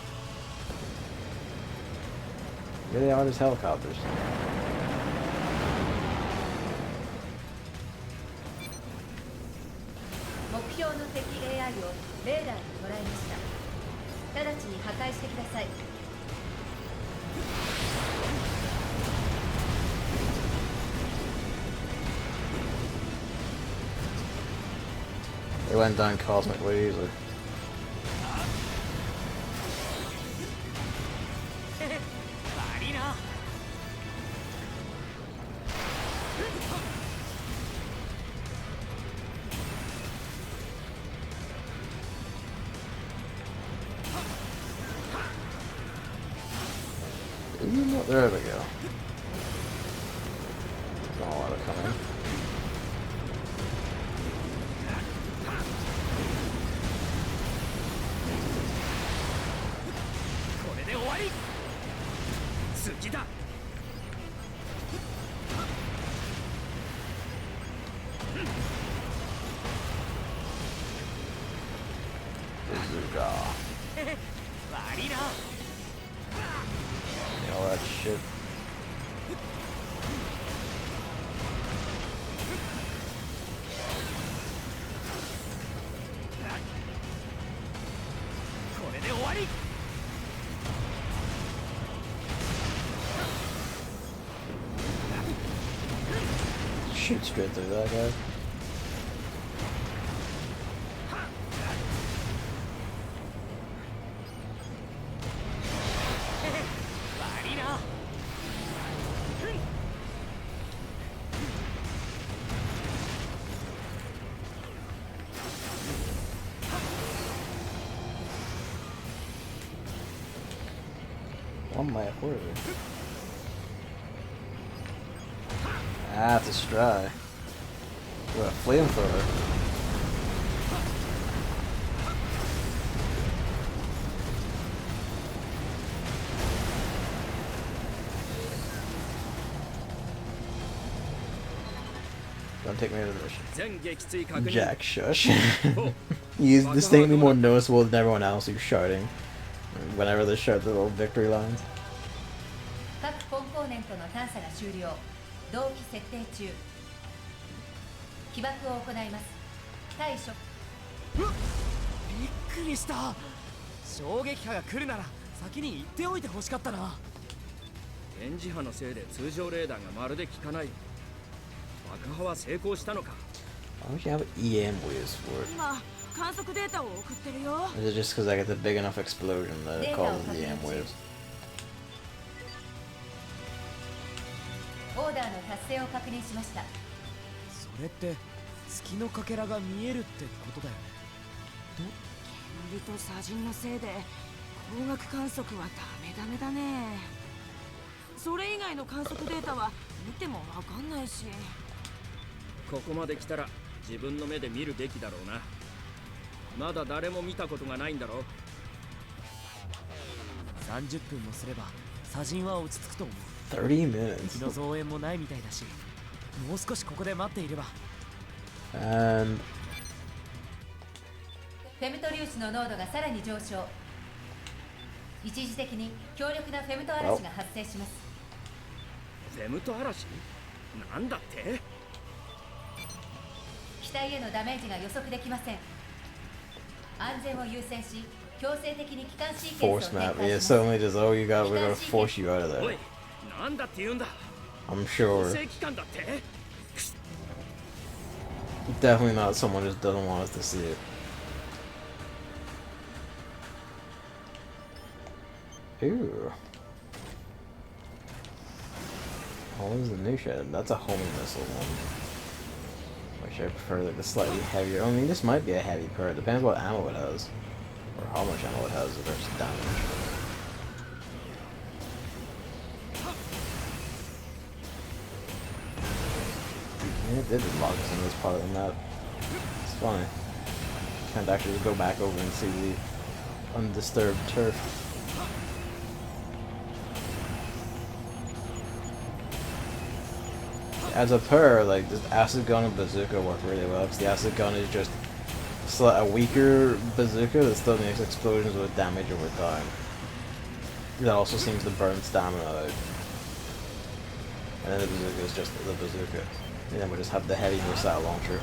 Really are just helicopters. 目標の敵 AI をレーダーに捉えました。直ちに破壊してください。 They went down cosmically easily. 悪いな There we go. Don't let it come in. Bazooka. Varina. All that shit. shoot straight through that guy. One might have heard it. Ah, it's a Stry. What a flamethrower. Don't take me out of this. Jack, shush. He's distinctly more noticeable than everyone else who's shouting whenever they shout the little victory lines. 各コンポーネントの探査が終了。同期設定中。起爆を行います。対処。びっくりした。衝撃波が来るなら先に言っておいてほしかったな。電磁波のせいで通常レーダーがまるで効かない。爆破は成功したのか。Why don't you have EM waves for it? 今観測データを送ってるよ。 Is it just because I get the big enough explosion that it causes EM waves? オーダーの達成を確認しました。それって月のかけらが見えるってことだよね。煙と砂塵のせいで光学観測はダメだね。それ以外の観測データは見てもわかんないし。ここまで来たら自分の目で見るべきだろうな。まだ誰も見たことがないんだろう。30分もすれば砂塵は落ち着くと思う。30 minutes. 気の増援もないみたいだし、もう少しここで待っていれば。And フェムト粒子の濃度がさらに上昇。一時的に強力なフェムト嵐が発生します。フェムト嵐？なんだって？機体へのダメージが予測できません。安全を優先し、強制的に機関シーケンス force を展 map. 開 Yeah, します。 suddenly just we're gonna force you out of おい there. なんだって言うんだ。 I'm sure. 正規官だって？ Definitely not someone just doesn't want us to see it. Ooh. Oh, this is the new shed. That's a homing missile one. Which I prefer like the slightly heavier. I mean, this might be a heavy turret. Depends what ammo it has. Or how much ammo it has versus damage. Yeah, it did lock us in this part of the map. It's funny. Can't actually just go back over and see the undisturbed turf. As a pair, like this acid gun and bazooka work really well because the acid gun is just a weaker bazooka that still makes explosions with damage over time. That also seems to burn stamina out. And then the bazooka is just the bazooka. And then we just have the heavy missile launcher.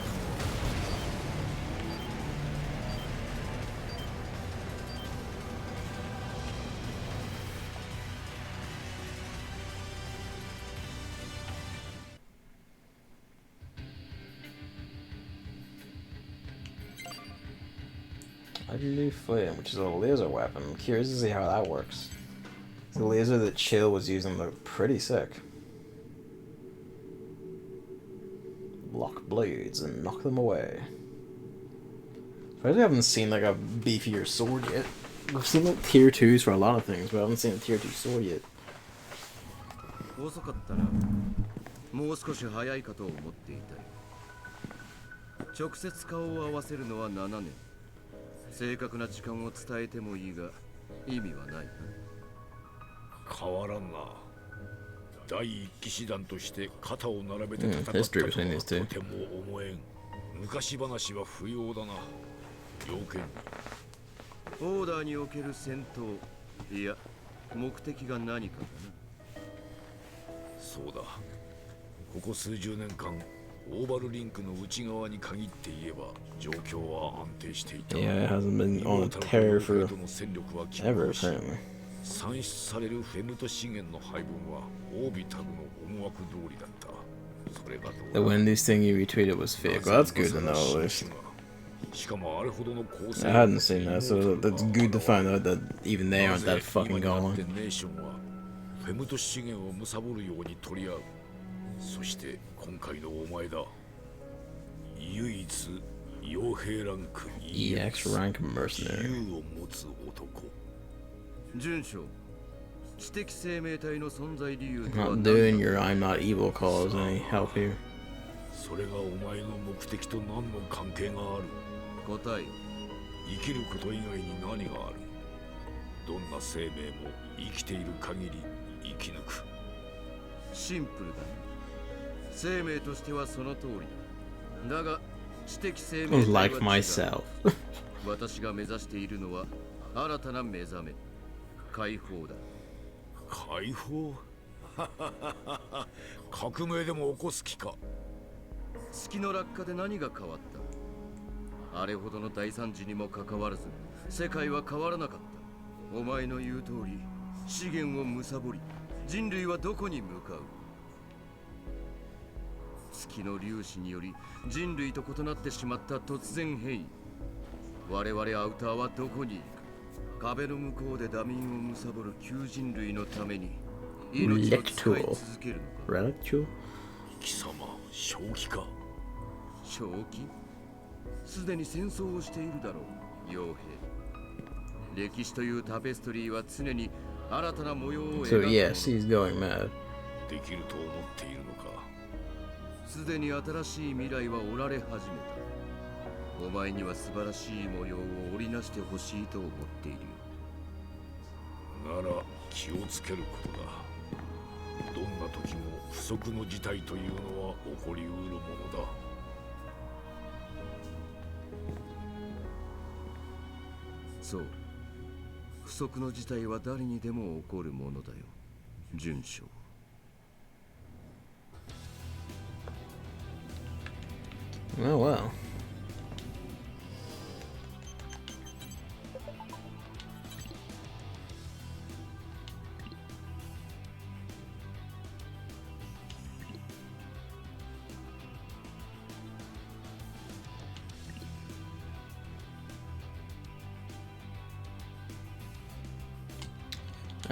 Ugly Flame, which is a laser weapon. I'm curious to see how that works. The laser that Chill was using looked pretty sick. Lock blades and knock them away. I really haven't seen like a beefier sword yet. We've seen like tier 2s for a lot of things, but I haven't seen a tier 2 sword yet. 遅かったな。もう少し早いかと思っていたよ。直接顔を合わせるのは7年。正確な時間を伝えてもいいが意味はない。変わらんな。第一騎士団として肩を並べて戦ったとはとても思えん。昔話は不要だな。要件。オーダーにおける戦闘、いや目的が何かだな。そうだ。ここ数十年間。オーバルリンクの内側に限って言えば状況は安定していた。Yeah, it hasn't been on terror for ever, apparently. 産出されるフェムト資源の配分はオービタルの思惑通りだった。The Wendy's thing you retweeted was fake. Well, that's good to know at least. I hadn't seen that, so that's good to find out that even they aren't that fucking gone. フェムト資源を貪るように取り合う。そして今回のお前だ。唯一傭兵ランク EX rank mercenary. 自由を持つ男。準将、知的生命体の存在理由 Not doing your I'm not evil calls any help here. それがお前の目的と何の関係がある？答え。生きること以外に何がある？どんな生命も生きている限り生き抜く。シンプルだね。生命としてはその通りだ。だが知的生命体は違う。Like myself. 私が目指しているのは新たな目覚め、解放だ。解放？革命でも起こす気か。月の落下で何が変わった？あれほどの大惨事にもかかわらず世界は変わらなかった。お前の言う通り資源を貪り人類はどこに向かう？月の粒子により人類と異なってしまった突然変異。我々アウターはどこに行く？壁の向こうでダミンを貪る旧人類のために命を使い続けるのか？貴様、正気か？正気？すでに戦争をしているだろう、傭兵。歴史というタペストリーは常に新たな模様を描く。So yes, he's going mad. できると思っているのか？すでに新しい未来はおられ始めた。お前には素晴らしい模様を織りなしてほしいと思っているよ。なら気をつけることだ。どんな時も不測の事態というのは起こりうるものだ。そう。不測の事態は誰にでも起こるものだよ、準将。Oh well.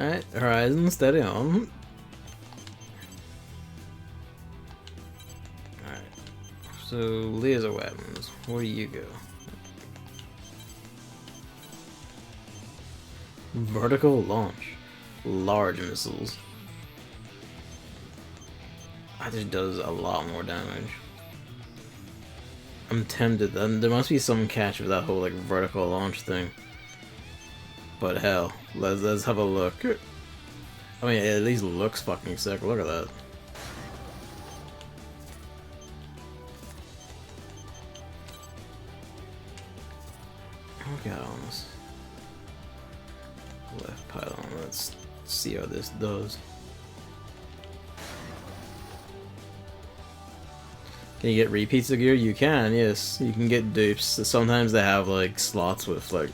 Alright, Horizon, steady on. Alright, so laser weapons, where do you go? Vertical launch, large missiles. That just does a lot more damage. I'm tempted, there must be some catch with that whole like vertical launch thing. But hell, let's have a look. I mean, it at least looks fucking sick. Look at that. Look at on this left pylon. Let's see how this does. Can you get repeats of gear? You can, yes. You can get dupes. Sometimes they have like slots with like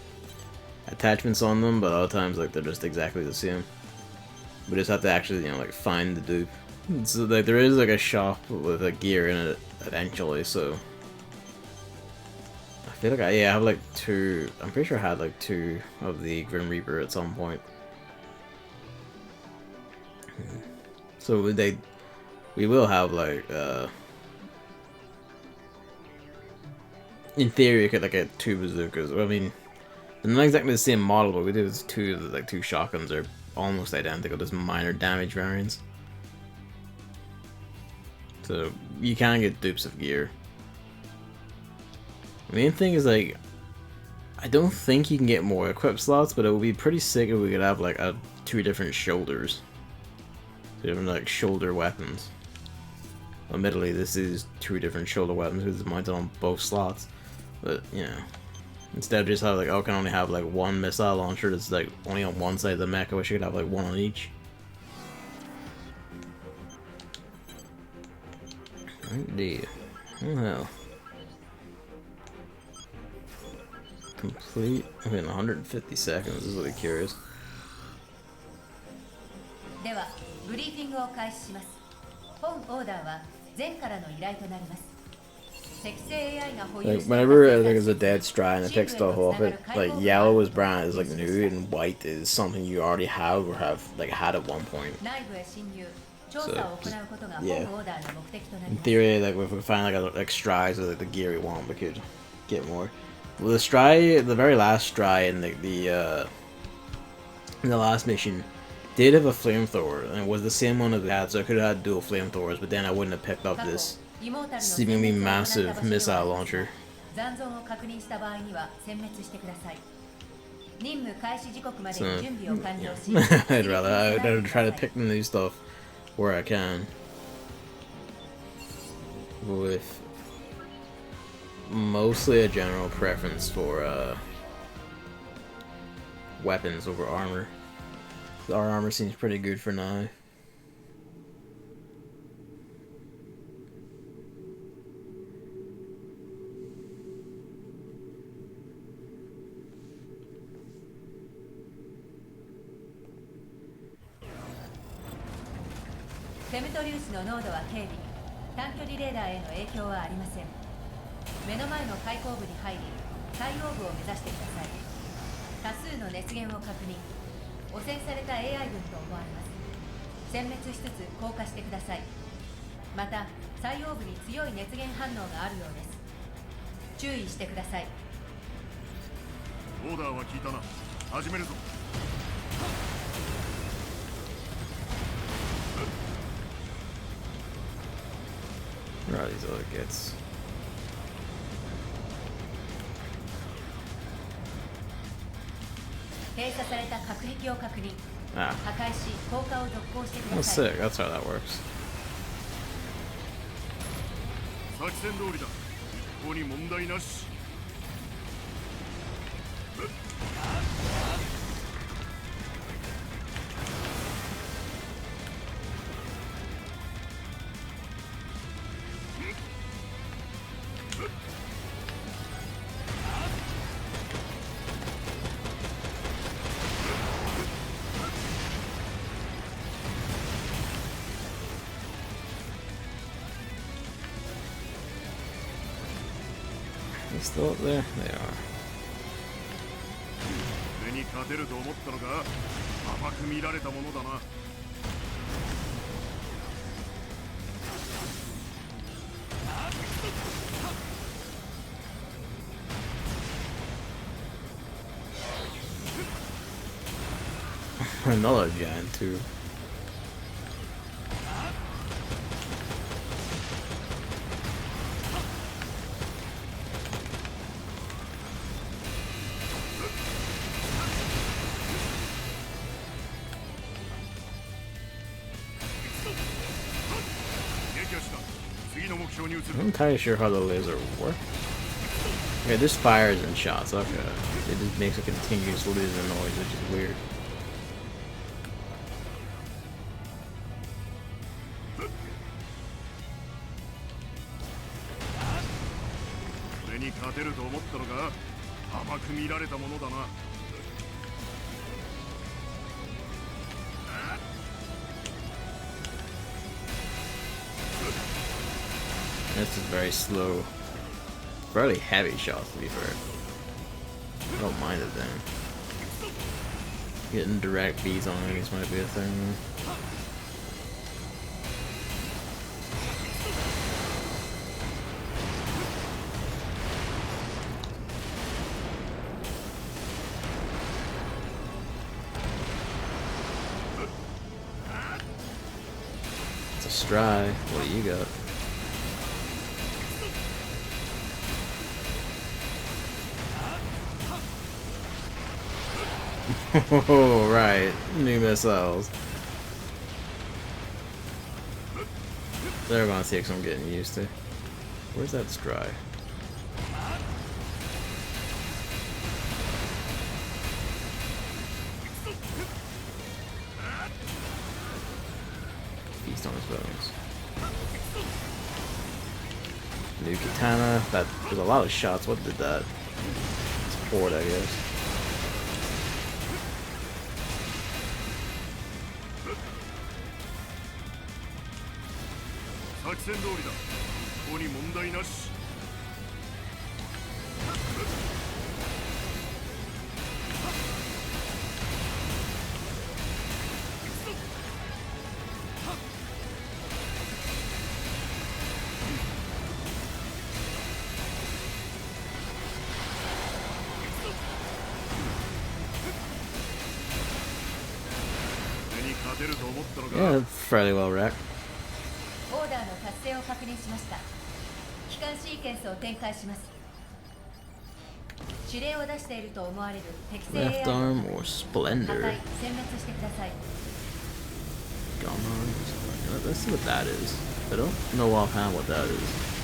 attachments on them, but other times like they're just exactly the same. We just have to actually, you know, like find the dupe. So like there is like a shop with a gear in it eventually, so I feel like I have like two. I'm pretty sure I had like 2 of the Grim Reaper at some point. So we will have like in theory you could like get 2 bazookas. I mean, they're not exactly the same model, but we do this 2 shotguns are almost identical, just minor damage variants. So you can get dupes of gear. The main thing is like, I don't think you can get more equip slots, but it would be pretty sick if we could have like 2 different shoulders. 2 different like shoulder weapons. Admittedly, this is 2 different shoulder weapons because it's mounted on both slots, but you know. Instead of just have like, oh, I can only have like 1 missile launcher that's like only on one side of the mech. I wish you could have like 1 on each. Indeed. Oh hell. Complete in 150 seconds. This is really curious. では、ブリーフィングを開始します。本オーダーは Like whenever I think there's a dead Stry and it picks stuff off it, like yellow is brand is like new and white is something you already have or have like had at one point. So just, yeah. In theory, like if we find like Stries or like the gear we want, we could get more. Well, the Stry, the very last Stry in the last mission did have a flamethrower, and it was the same one as we had, so I could have had dual flamethrowers, but then I wouldn't have picked up this seemingly massive missile launcher. So, yeah. I'd rather try to pick the new stuff where I can, with mostly a general preference for weapons over armor. Our armor seems pretty good for now. Where are these other gets? Ah. That's sick, that's how that works. Still up there? They are. Another giant too. I'm entirely sure how the laser works. Okay, there's fires and shots. Okay, it just makes a continuous laser noise, which is weird. This is very slow. Fairly heavy shots, to be fair. I don't mind it then. Getting direct beats on enemies might be a thing. It's a Stry. What do you got? Oh, right. New missiles. They're gonna take some getting used to. Where's that Stry? Feast on his bones. New katana. That there's a lot of shots. What did that? It's port, I guess. 作戦通りだ。ここに問題なし。Yeah, fairly well wrecked. オーダーの達成を確認しました。機関シーケンスを展開します。指令を出していると思われる適正 Left arm or Splendor. 破壊、殲滅してください。 Let's see what that is. I don't know offhand what that is.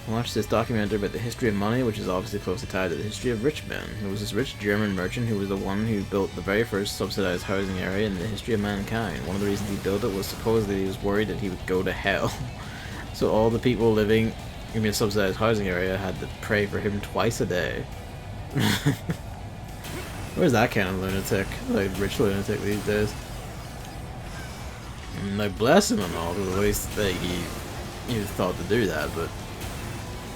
I watched this documentary about the history of money, which is obviously closely tied to the history of rich men. It was this rich German merchant who was the one who built the very first subsidized housing area in the history of mankind. One of the reasons he built it was supposedly he was worried that he would go to hell. So all the people living in the subsidized housing area had to pray for him twice a day. Where's that kind of lunatic? Like, rich lunatic these days. I mean, like, bless him and all, but at least like, he thought to do that, but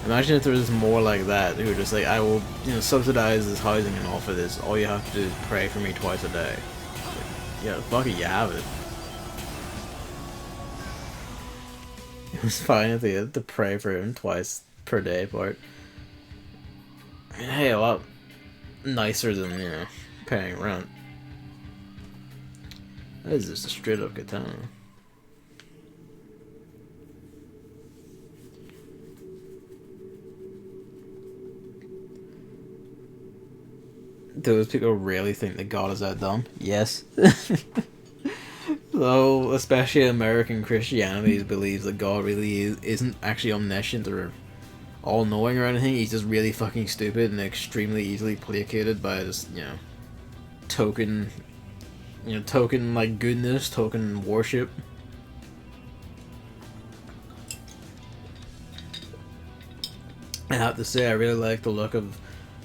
imagine if there was more like that, who were just like, I will, subsidize this housing and all for this. All you have to do is pray for me twice a day. Like, yeah, fuck it, you have it. It was fine if they had to pray for him twice per day part. I mean, hey, a lot nicer than, paying rent. That is just a straight up katana. Those people really think that God is that dumb? Yes. So, especially American Christianity believes that God really isn't actually omniscient or all-knowing or anything. He's just really fucking stupid and extremely easily placated by this, token, token like goodness, token worship. I have to say, I really like the look of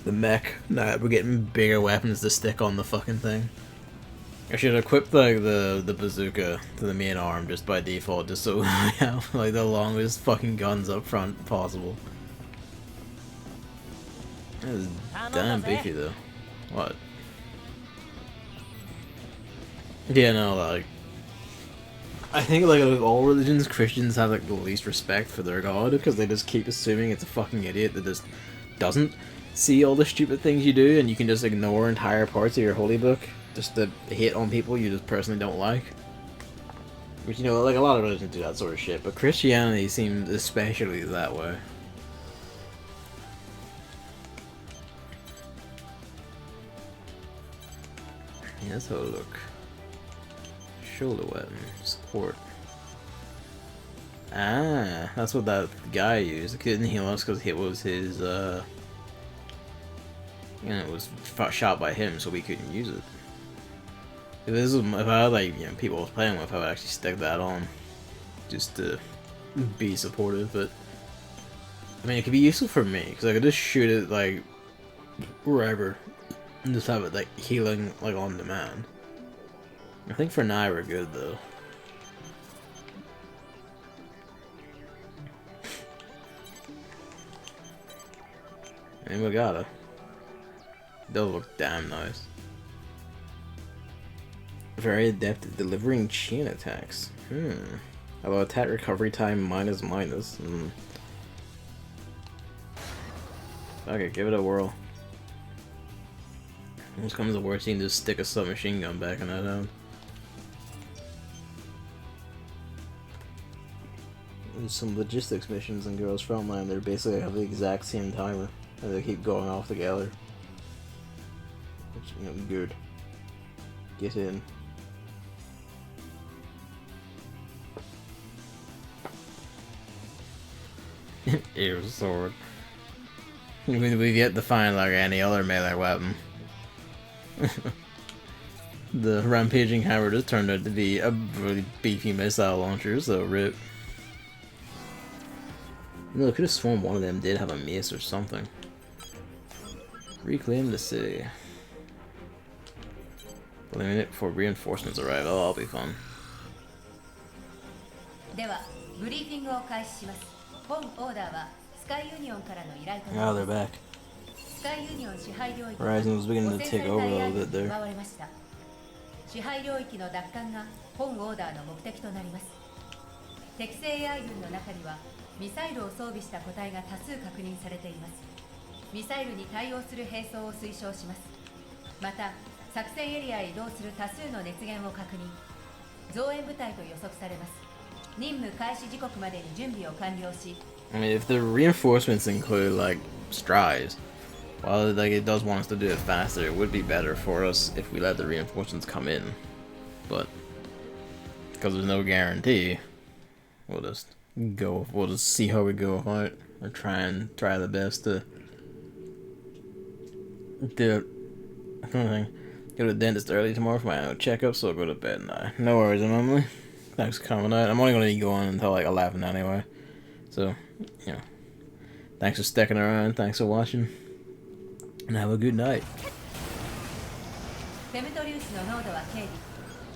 the mech. Nah, we're getting bigger weapons to stick on the fucking thing. I should equip like the bazooka to the main arm just by default, just so we have like the longest fucking guns up front possible. That is damn beefy though. What? Yeah, no, like I think like with all religions, Christians have like the least respect for their god because they just keep assuming it's a fucking idiot that just doesn't see all the stupid things you do, and you can just ignore entire parts of your holy book just to hit on people you just personally don't like. Which, like a lot of religions do that sort of shit, but Christianity seems especially that way. Yeah, let's have a look. Shoulder weapon, support. Ah, that's what that guy used. It couldn't heal us because it was his, it was shot by him, so we couldn't use it. If I had like people I was playing with, I would actually stick that on, just to be supportive. But I mean, it could be useful for me because I could just shoot it like wherever, and just have it like healing like on demand. I think for now we're good though. And we gotta. They'll look damn nice. Very adept at delivering chain attacks. Although attack recovery time -. Okay, give it a whirl. Worst comes to worst, you can just stick a submachine gun back in that out. There's some logistics missions in Girls Frontline. They're basically have the exact same timer, and they keep going off together. Which, good. Get in. Ear sword. We've yet to find like any other melee weapon. The rampaging hammer just turned out to be a really beefy missile launcher, so rip. No, I could have sworn one of them did have a mace or something. Reclaim the city. Limit for reinforcements arrive. Oh, that'll be fun. では、ブリーフィングを開始します。本オーダーはスカイユニオンからの依頼となります。Oh, they're back. スカイユニオン支配領域 Horizon was beginning to take over a little bit there. 奪われました。支配領域の奪還が本オーダーの目的となります。敵性 AI 軍の中にはミサイルを装備した個体が多数確認されています。ミサイルに対応する兵装を推奨します。また、作戦エリアへ移動する多数の熱源を確認。増援部隊と予測されます。任務開始時刻までに準備を完了し。I mean, if the reinforcements include like strides, while like it does want us to do it faster, it would be better for us if we let the reinforcements come in. But because there's no guarantee, we'll just see how we go with it, or try the best to do it. Kind of thing. Go to the dentist early tomorrow for my annual checkup, so I'll go to bed now. No worries, Emily. Thanks for coming out. I'm only going to be going until like 11 anyway. So, you know, thanks for sticking around, thanks for watching, and have a good night. フェムトリウスの濃度は軽微。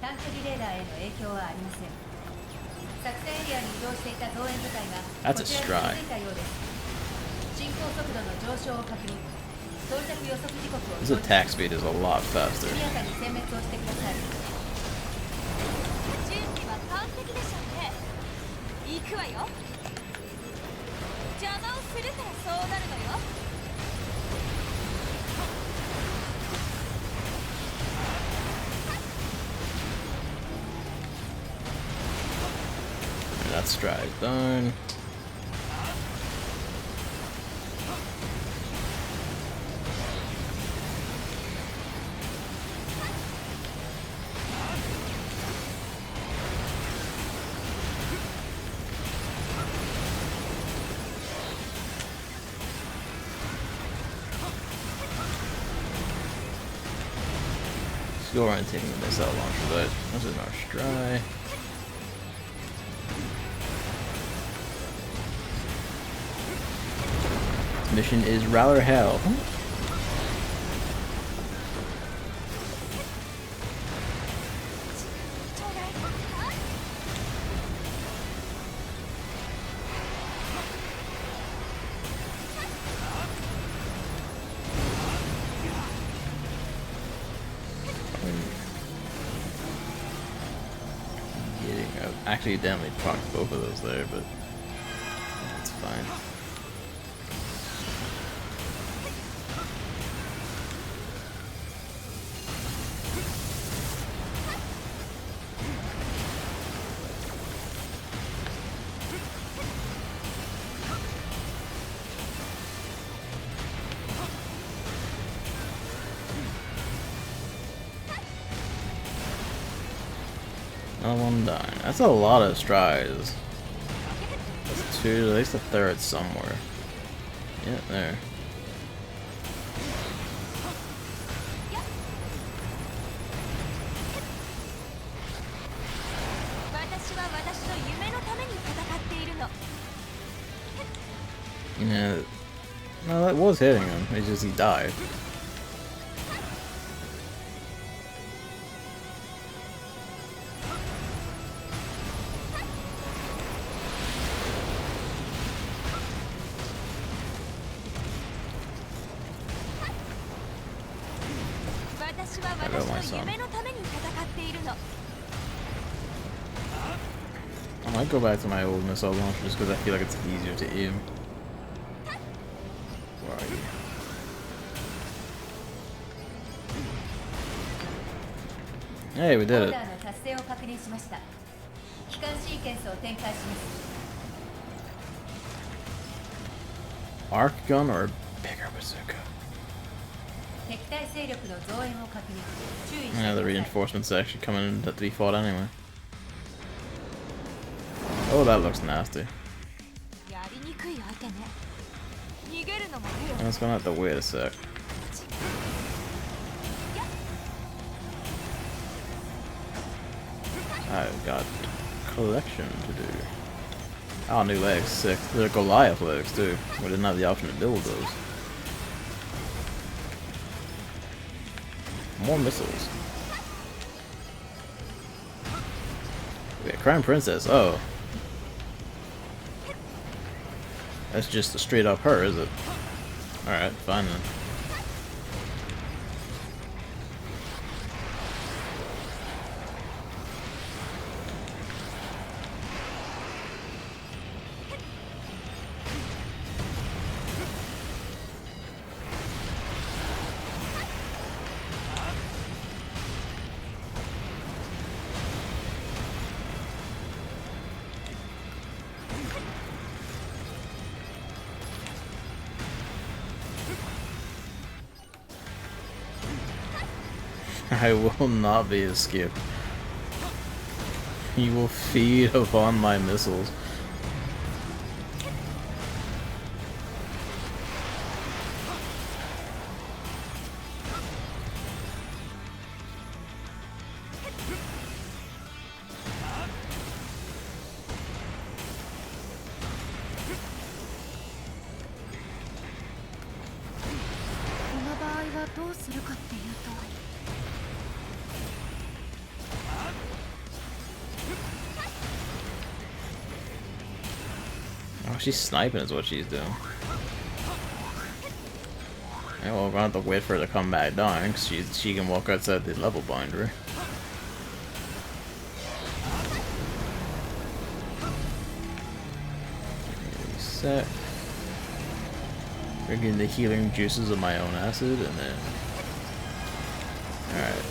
短距離レーダーへの影響はありません。作戦エリアに移動していた増援部隊がこちらに着いたようです。進行速度の上昇を確認。到着予測時刻を His attack speed is a lot faster. 速やかに殲滅をしてください。準備は完璧でしょうね。行くわよ。邪魔をするからそうなるのよ。That stride done. Let's go around taking the missile launcher, but this is our stride. Mission is rather hell. Actually, accidentally procced both of those there, but it's fine. Another one dying. That's a lot of strides. That's two, at least a third somewhere. Yeah, there. Yeah, no, that was hitting him. It's just he died. I got my son. I might go back to my old missile launcher just because I feel like it's easier to aim. Where are you? Hey, we did it. Arc gun or bigger bazooka? Yeah, the reinforcements actually coming in to be fought anyway. Oh, that looks nasty. I'm just gonna have to wait a sec. I've got collection to do. Oh, new legs, sick. They're Goliath legs too. We didn't have the option to build those. More missiles. Wait, Crown Princess, oh. That's just a straight up her, is it? Alright, fine then. I will not be a skip. You will feed upon my missiles. Oh, she's sniping is what she's doing. Yeah, well, we're gonna have to wait for her to come back down, because she can walk outside the level boundary. Reset. Drinking the healing juices of my own acid, and then... Alright.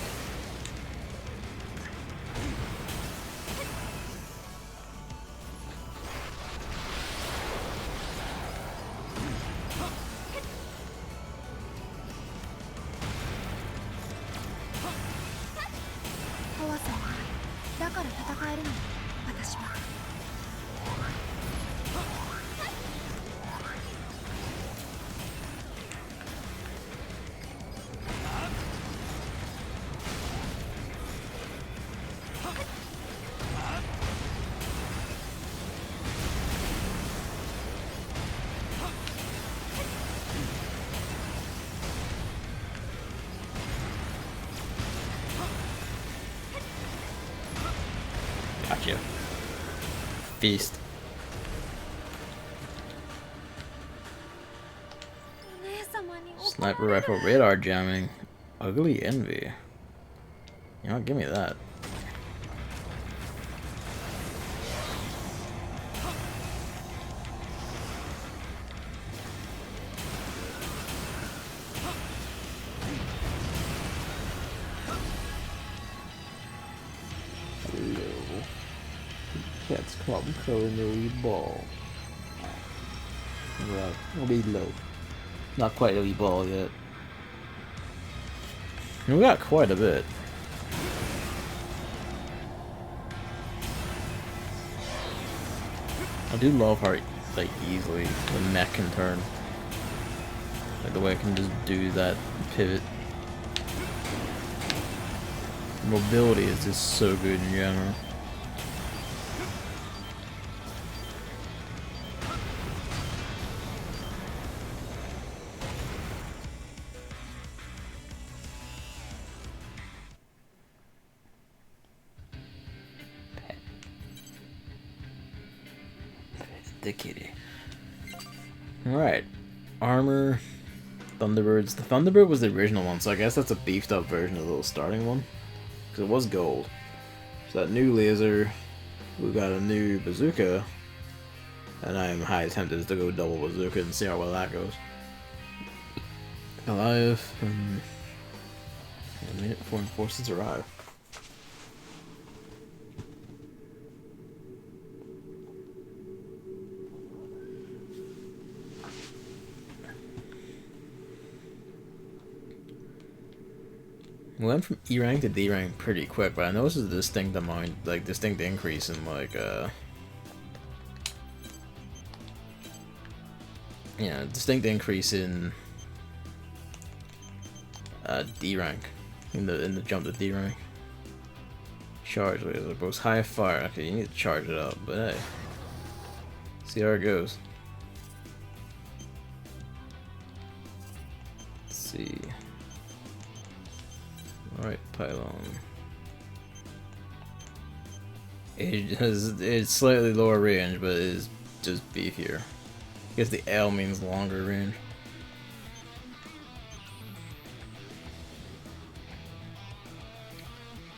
Gotcha. Feast. Sniper rifle radar jamming. Ugly envy. You know, give me that. Cats Club culinary ball. Right, we'll be low. Not quite a wee ball yet. We got quite a bit. I do love how like easily the mech can turn. Like the way it can just do that pivot. Mobility is just so good in general. The kitty. Alright. Armor. Thunderbirds. The Thunderbird was the original one, so I guess that's a beefed up version of the little starting one. Because it was gold. So that new laser. We got a new bazooka. And I am highly tempted to go double bazooka and see how well that goes. Alive. A minute before enforcers arrive. We went from E rank to D rank pretty quick, but I noticed a distinct amount, like distinct increase in like yeah, distinct increase in D rank in the jump to D rank. Charge laser, both high fire. Okay, you need to charge it up, but hey, see how it goes. Let's see. Alright, pylon. It's slightly lower range, but it's just beefier. I guess the L means longer range.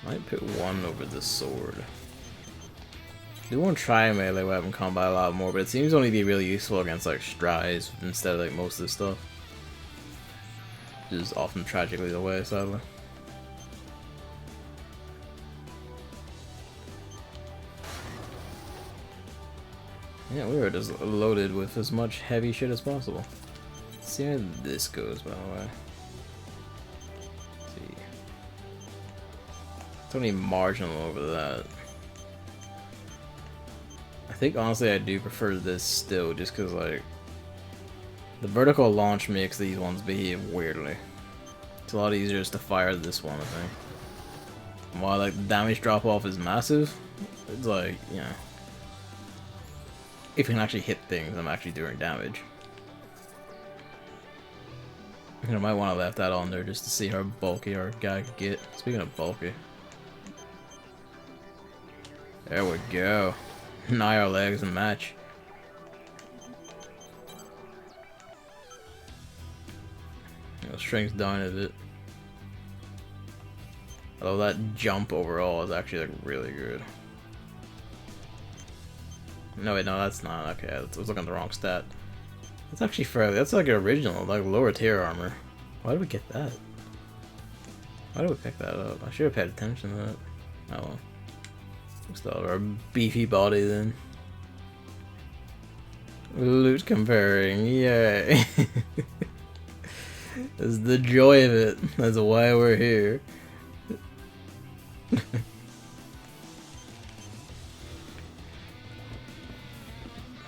Might put one over the sword. I do want to try melee weapon combat a lot more, but it seems only to be really useful against like strides instead of like most of the stuff. Which is often tragically the way, sadly. Yeah, we were just loaded with as much heavy shit as possible. Let's see how this goes, by the way. Let's see. It's only marginal over that. I think honestly I do prefer this still, just because like the vertical launch makes these ones behave weirdly. It's a lot easier just to fire this one, I think. While like the damage drop off is massive, it's like, you know, if you can actually hit things, I'm actually doing damage. I might want to left that on there just to see how bulky our guy could get. Speaking of bulky. There we go. Nigh our legs and match. Shrinks down a bit. Although that jump overall is actually like really good. No wait, no, that's not. Okay, I was looking at the wrong stat. That's actually fairly. That's like original, like lower tier armor. Why did we get that? Why did we pick that up? I should have paid attention to that. Oh well. Still have our beefy body then. Loot comparing, yay! That's the joy of it. That's why we're here.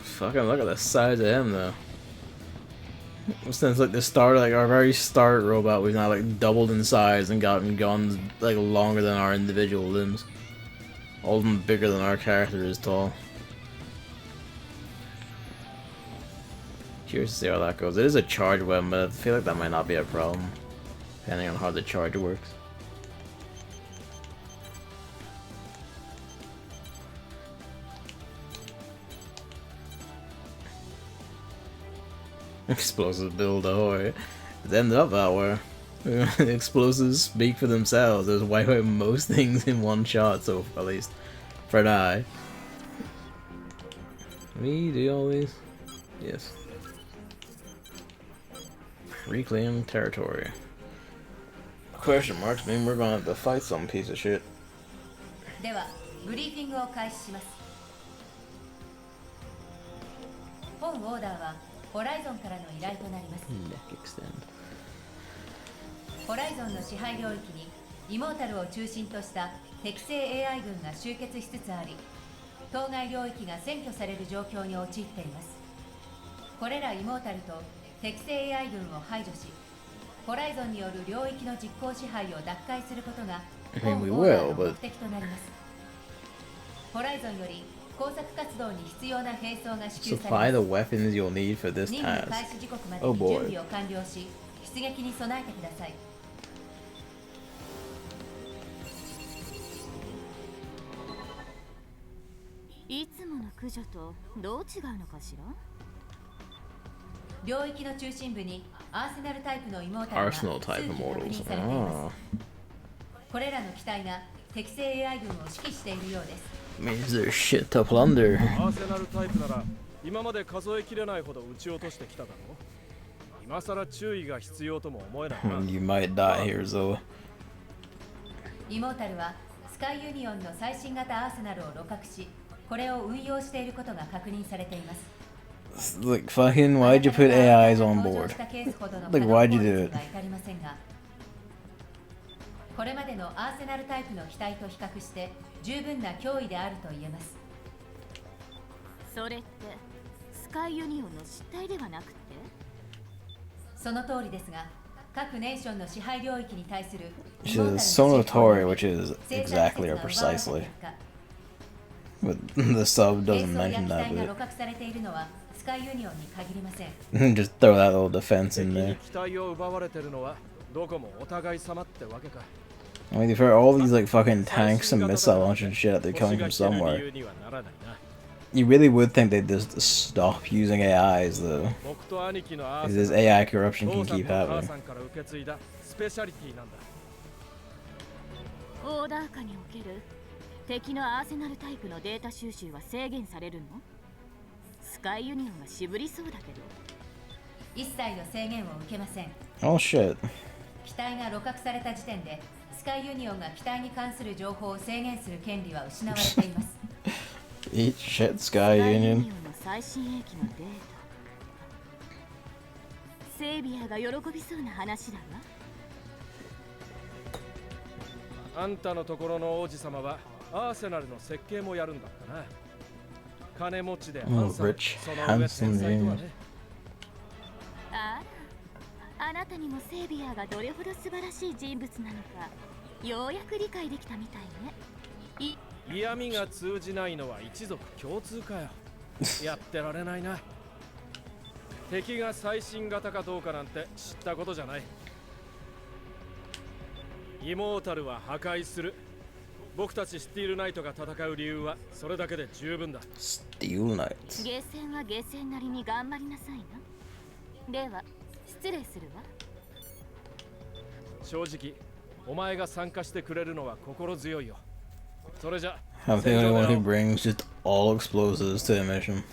Fucking look at the size of him though. Since like the start, like our very start robot, we've now like doubled in size and gotten guns like longer than our individual limbs. All of them bigger than our character is tall. Curious to see how that goes. It is a charge weapon, but I feel like that might not be a problem, depending on how the charge works. Explosives build ahoy. It ended up that way. Explosives speak for themselves. There's wipe out most things in one shot, so at least for now. We do all these? Yes. Reclaim territory. Question marks mean we're gonna have to fight some piece of shit. では、ブリーフィングを開始します。本オーダーはホライゾンからの依頼となります。ホライゾンの支配領域にイモータルを中心とした適正 AI 軍が集結しつつあり、当該領域が占拠される状況に陥っています。これらイモータルと適正 AI 軍を排除し、ホライゾンによる領域の実効支配を奪回することが本オーダーの目的となります。ホライゾンより工作活動に必要な兵装が支給されます。Supply the weapons you'll need for this 任務 task. 開始時刻までに準備を完了し、出撃に備えてください。いつもの駆除とどう違うのかしら？領域の中心部にアーセナルタイプのイモータルが数機確認されています。これらの機体が適正 AI 軍を指揮しているようです。Means there's shit to plunder. アーセナルタイプなら今まで数えきれないほど撃ち落としてきただろう。今さら注意が必要とも思えないな。You might die here, Zoe. イモータルはスカイユニオンの最新型アーセナルを鹵獲し、これを運用していることが確認されています。Like fucking, why'd you put AIs on board? Like, why'd you do it? これまでのアーセナルタイプの機体と比較して十分な脅威であると言えます。それってスカイユニオンの失態ではなくて？その通りですが、各ネーションの支配領域に対する She says Sonotori, which is exactly or precisely. But the sub doesn't mention that bit. Just throw that little defense in there. 機体を奪われてるのはどこもお互い様ってわけか。I mean, for all these like fucking tanks and missile launchers and shit, they're coming from somewhere. You really would think they'd just stop using AIs though. Because this AI corruption can keep happening. オーダー下における敵のアーセナルタイプのデータ収集は制限されるの？スカイユニオンが渋りそうだけど。一切の制限を受けません。Oh shit. 機体が露獲された時点でスカイユニオンが機体に関する情報を制限する権利は失われています。Eat shit, Sky Union. 最新鋭機のデータ。セイビアが喜びそうな話だわ。あんたのところの王子様はアーセナルの設計もやるんだったな。金持ちでハンサム、その上天才とはね。あら、あなたにもセイビアがどれほど素晴らしい人物なのかようやく理解できたみたいね。嫌味が通じないのは一族共通かよ。やってられないな。敵が最新型かどうかなんて知ったことじゃない。イモータルは破壊する。僕たちスティールナイトが戦う理由はそれだけで十分だ。スティールナイト。ゲーセンはゲーセンなりに頑張りなさいな。では失礼するわ。正直お前が参加してくれるのは心強いよ。それじゃ I'm the only one who brings just all explosives to a mission.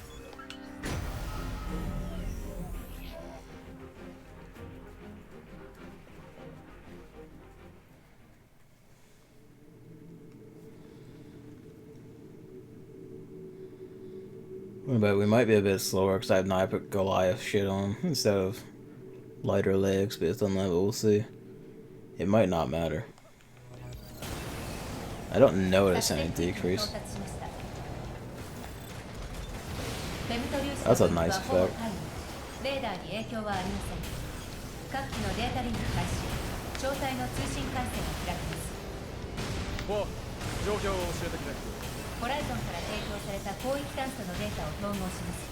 But we might be a bit slower because I've now put Goliath shit on instead of lighter legs based on that, but we'll see. It might not matter. I don't notice any decrease. That's a nice effect. レーダーに影響はありません。各機のデータリンク開始。詳細の通信回線を開きます。お、状況を教えてくれ。ホライゾンから提供された広域探査のデータを統合します。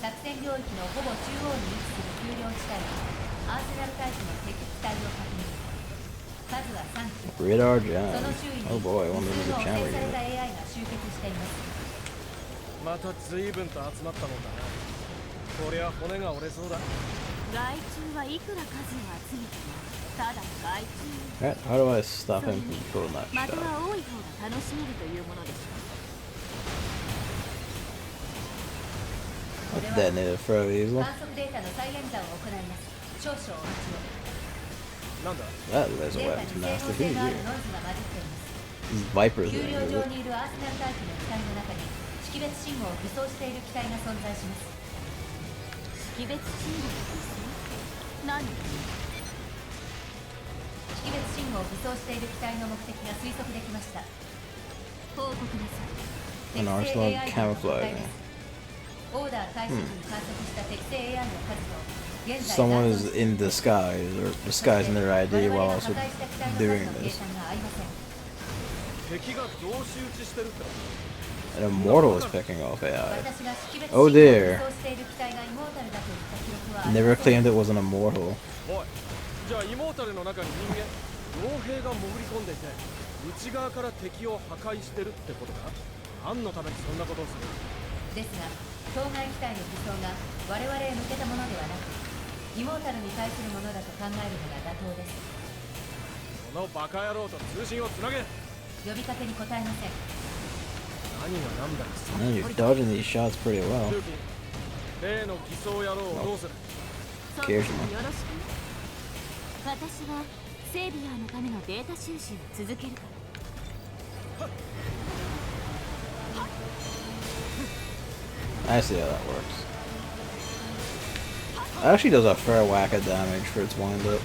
作戦領域のほぼ中央に位置する丘陵地帯にアーセナルタイプの敵機体を確認。数は3機。Radar jam. その周囲に Oh boy, I wonder 複数 if の the 汚 camera 染された unit. AI が集結しています。また随分と集まったもんだな。こりゃ骨が折れそうだ。害虫はいくら数を集めてもただ害虫。How do I stop him from pulling that 的 shot? は多い方が楽しめるというものでしょう。Detonated throw easily. 観測データの再演算を行います。少々お待ちを。なんだ That laser データ weapon's に整 nasty. 合性 Who のあ are る you? ノイズが混じっています。 These Vipers 丘 in 陵 here. 上にいるアーセナルタイプの機体の中に識別信号を偽装している機体が存在します。識別信号を偽装？何？識別信号を偽装している機体の目的が推測できました。報告なさい。 An arsenal of camouflage. オーダー開始時に観測した適正 AI の数と現在 Someone is in disguise or disguising their ID while also doing this. 敵が同士打ちしてるって。 An immortal is picking off AI. 私が識別信号 Oh を偽 dear. 装している機体がイモータルだといった記録はありません。 Never claimed it was an immortal. おい、じゃあイモータルの中に人間、傭兵が潜り込んでいて、内側から敵を破壊してるってことか？何のためにそんなことをする？ですが、当該機体の偽装が我々へ向けたものではなく、イモータルに対するものだと考えるのが妥当です。このバカ野郎と通信をつなげ。呼びかけに答えません。何が何だかさっ Man, ぱ you're り。 dodging these shots pretty well. ルーキー、例の偽装野郎をどうする？そう Cares よろ more. しくね。私はセイビアのためのデータ収集を続けるから。I see how that works. It actually does a fair whack of damage for its wind up.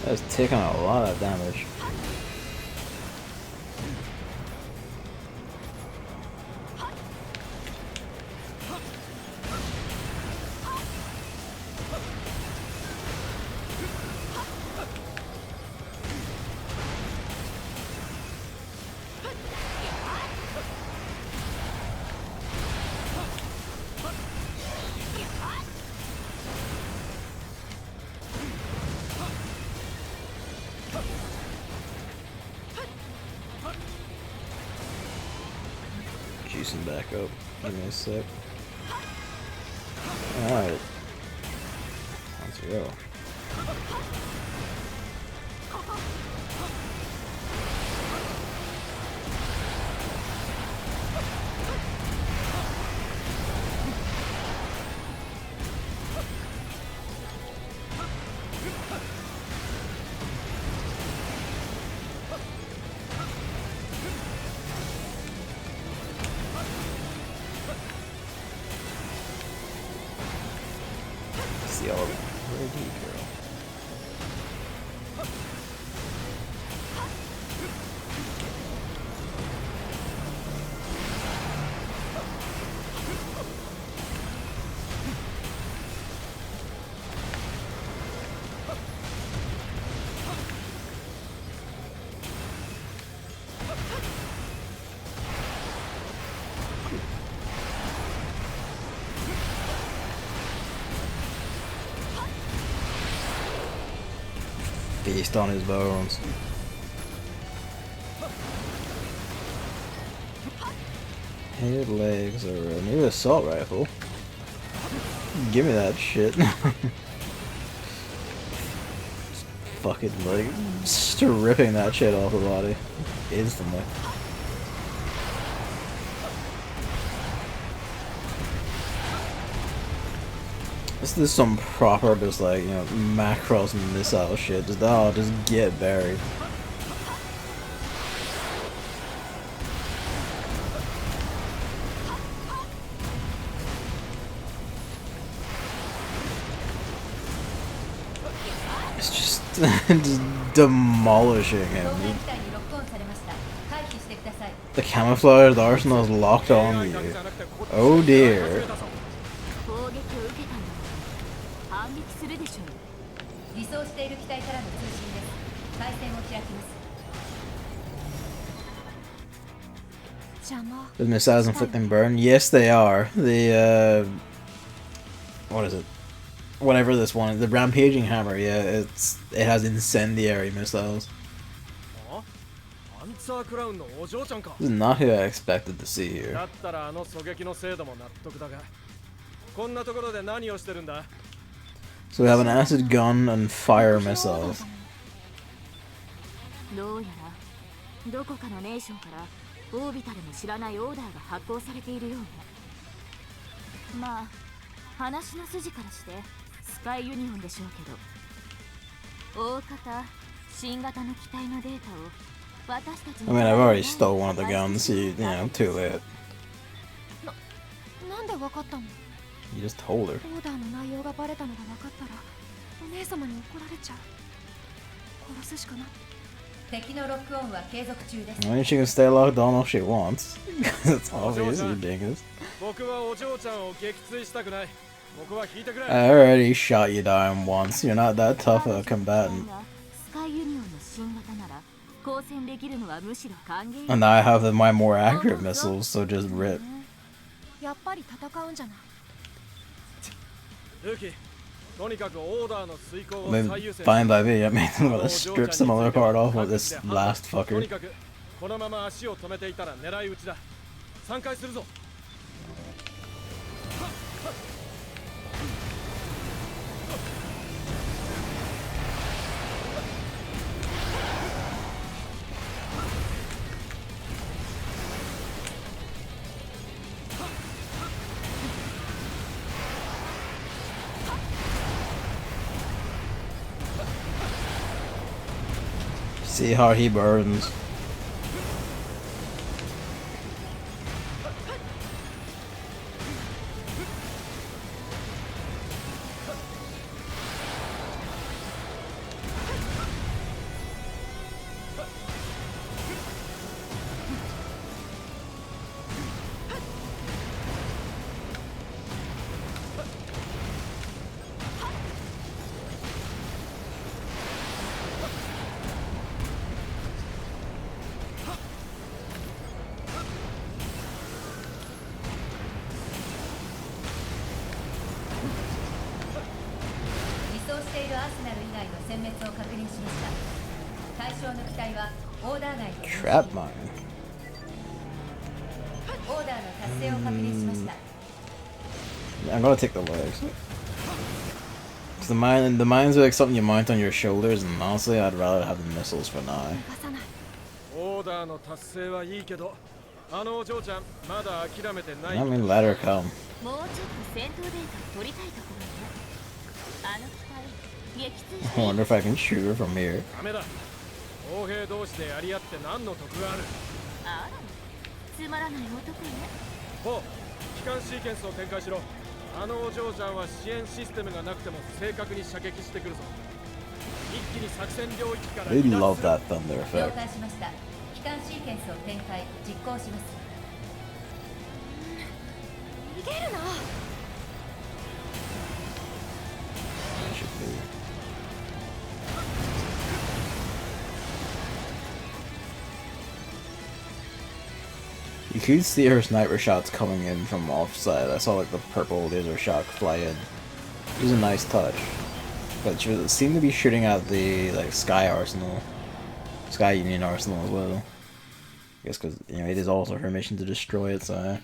That's taking a lot of damage. Juicing back up. Give me a sec. Alright. Let's go. See all of them. Where did he go? Feast on his bones. Head, legs, or a new assault rifle. Give me that shit. Fucking like stripping that shit off the body instantly. This is some proper, just like, you know, Macross missile shit. Just, oh, just get buried. It's just, just demolishing him. The camouflage arsenal is locked on you. Oh dear. The missiles inflicting burn? Yes, they are. The what is it? Whatever this one is, the rampaging hammer. Yeah, it has incendiary missiles. This is not who I expected to see here. So we have an acid gun and fire missiles. どうやらどこかのネーションからオービタルの知らないオーダーが発行されているようね。まあ話の筋からしてスパイユニオンでしょうけど、大方新型の機体のデータを私たちに。 I mean, I've already stole one of the guns. You know, too late. なんでわかったの？ You just told her. オーダーの内容がバレたのが分かったらお姉様に怒られちゃう。殺すしかない。 I mean, she can stay locked on all she wants. It's obvious, you dingus. I already shot you down once. You're not that tough of a combatant. And now I have my more accurate missiles, so just rip. I mean, fine by me. I mean, I'm gonna strip some other part off with this last fucker. See how he burns. 殲滅を確認しました。対象の機体はオーダー内と Trap mine. オーダーの達成を確認しました。 I'm gonna take the legs. Cause the mines are like something you mount on your shoulders, and honestly, I'd rather have the missiles for now. オーダーの達成はいいけど、あのお嬢ちゃんまだ諦めてない。 I mean, let her come. もうちょっと戦闘データを取りたいところね。あの機体、撃墜して I wonder if I can shoot her from here. ダメだ。砲兵同士でやり合って何の得がある。あら、つまらない男ね。ほう、機関シーケンスを展開しろ。あのお嬢ちゃんは支援システムがなくても正確に射撃してくるぞ。一気に作戦領域から They love that thunder 了 effect. 解しました。機関シーケンスを展開実行します。逃げるな。 Should be. You could see her sniper shots coming in from offside. I saw like the purple laser shot fly in. It was a nice touch. But she seemed to be shooting at the like Sky Arsenal. Sky Union Arsenal as well. I guess because, you know, it is also her mission to destroy it, so...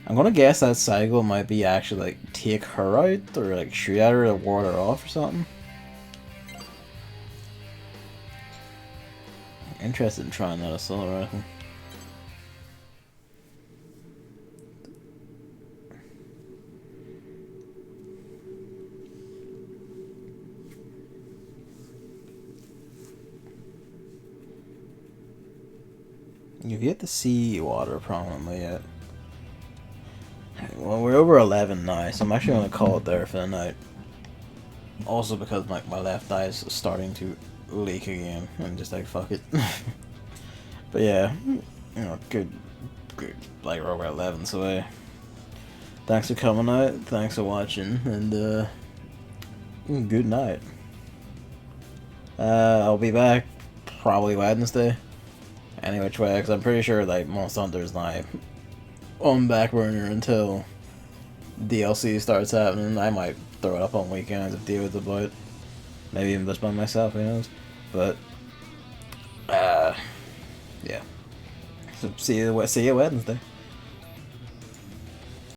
I'm gonna guess that Saigo might be actually like take her out or like shoot at her to ward her off or something. Interested in trying that assault rifle. You've yet to see water prominently yet. Well, we're over 11 now, so I'm actually going to call it there for the night. Also because my left eye is starting to leak again, and just like, fuck it. But yeah, you know, good, like, we're over 11, so thanks for coming out, thanks for watching, and good night. I'll be back probably Wednesday. Any which way, because I'm pretty sure like Monster Hunter's now on back burner until DLC starts happening. I might throw it up on weekends if deal with about. Maybe even just by myself, who knows? But yeah. So see you Wednesday.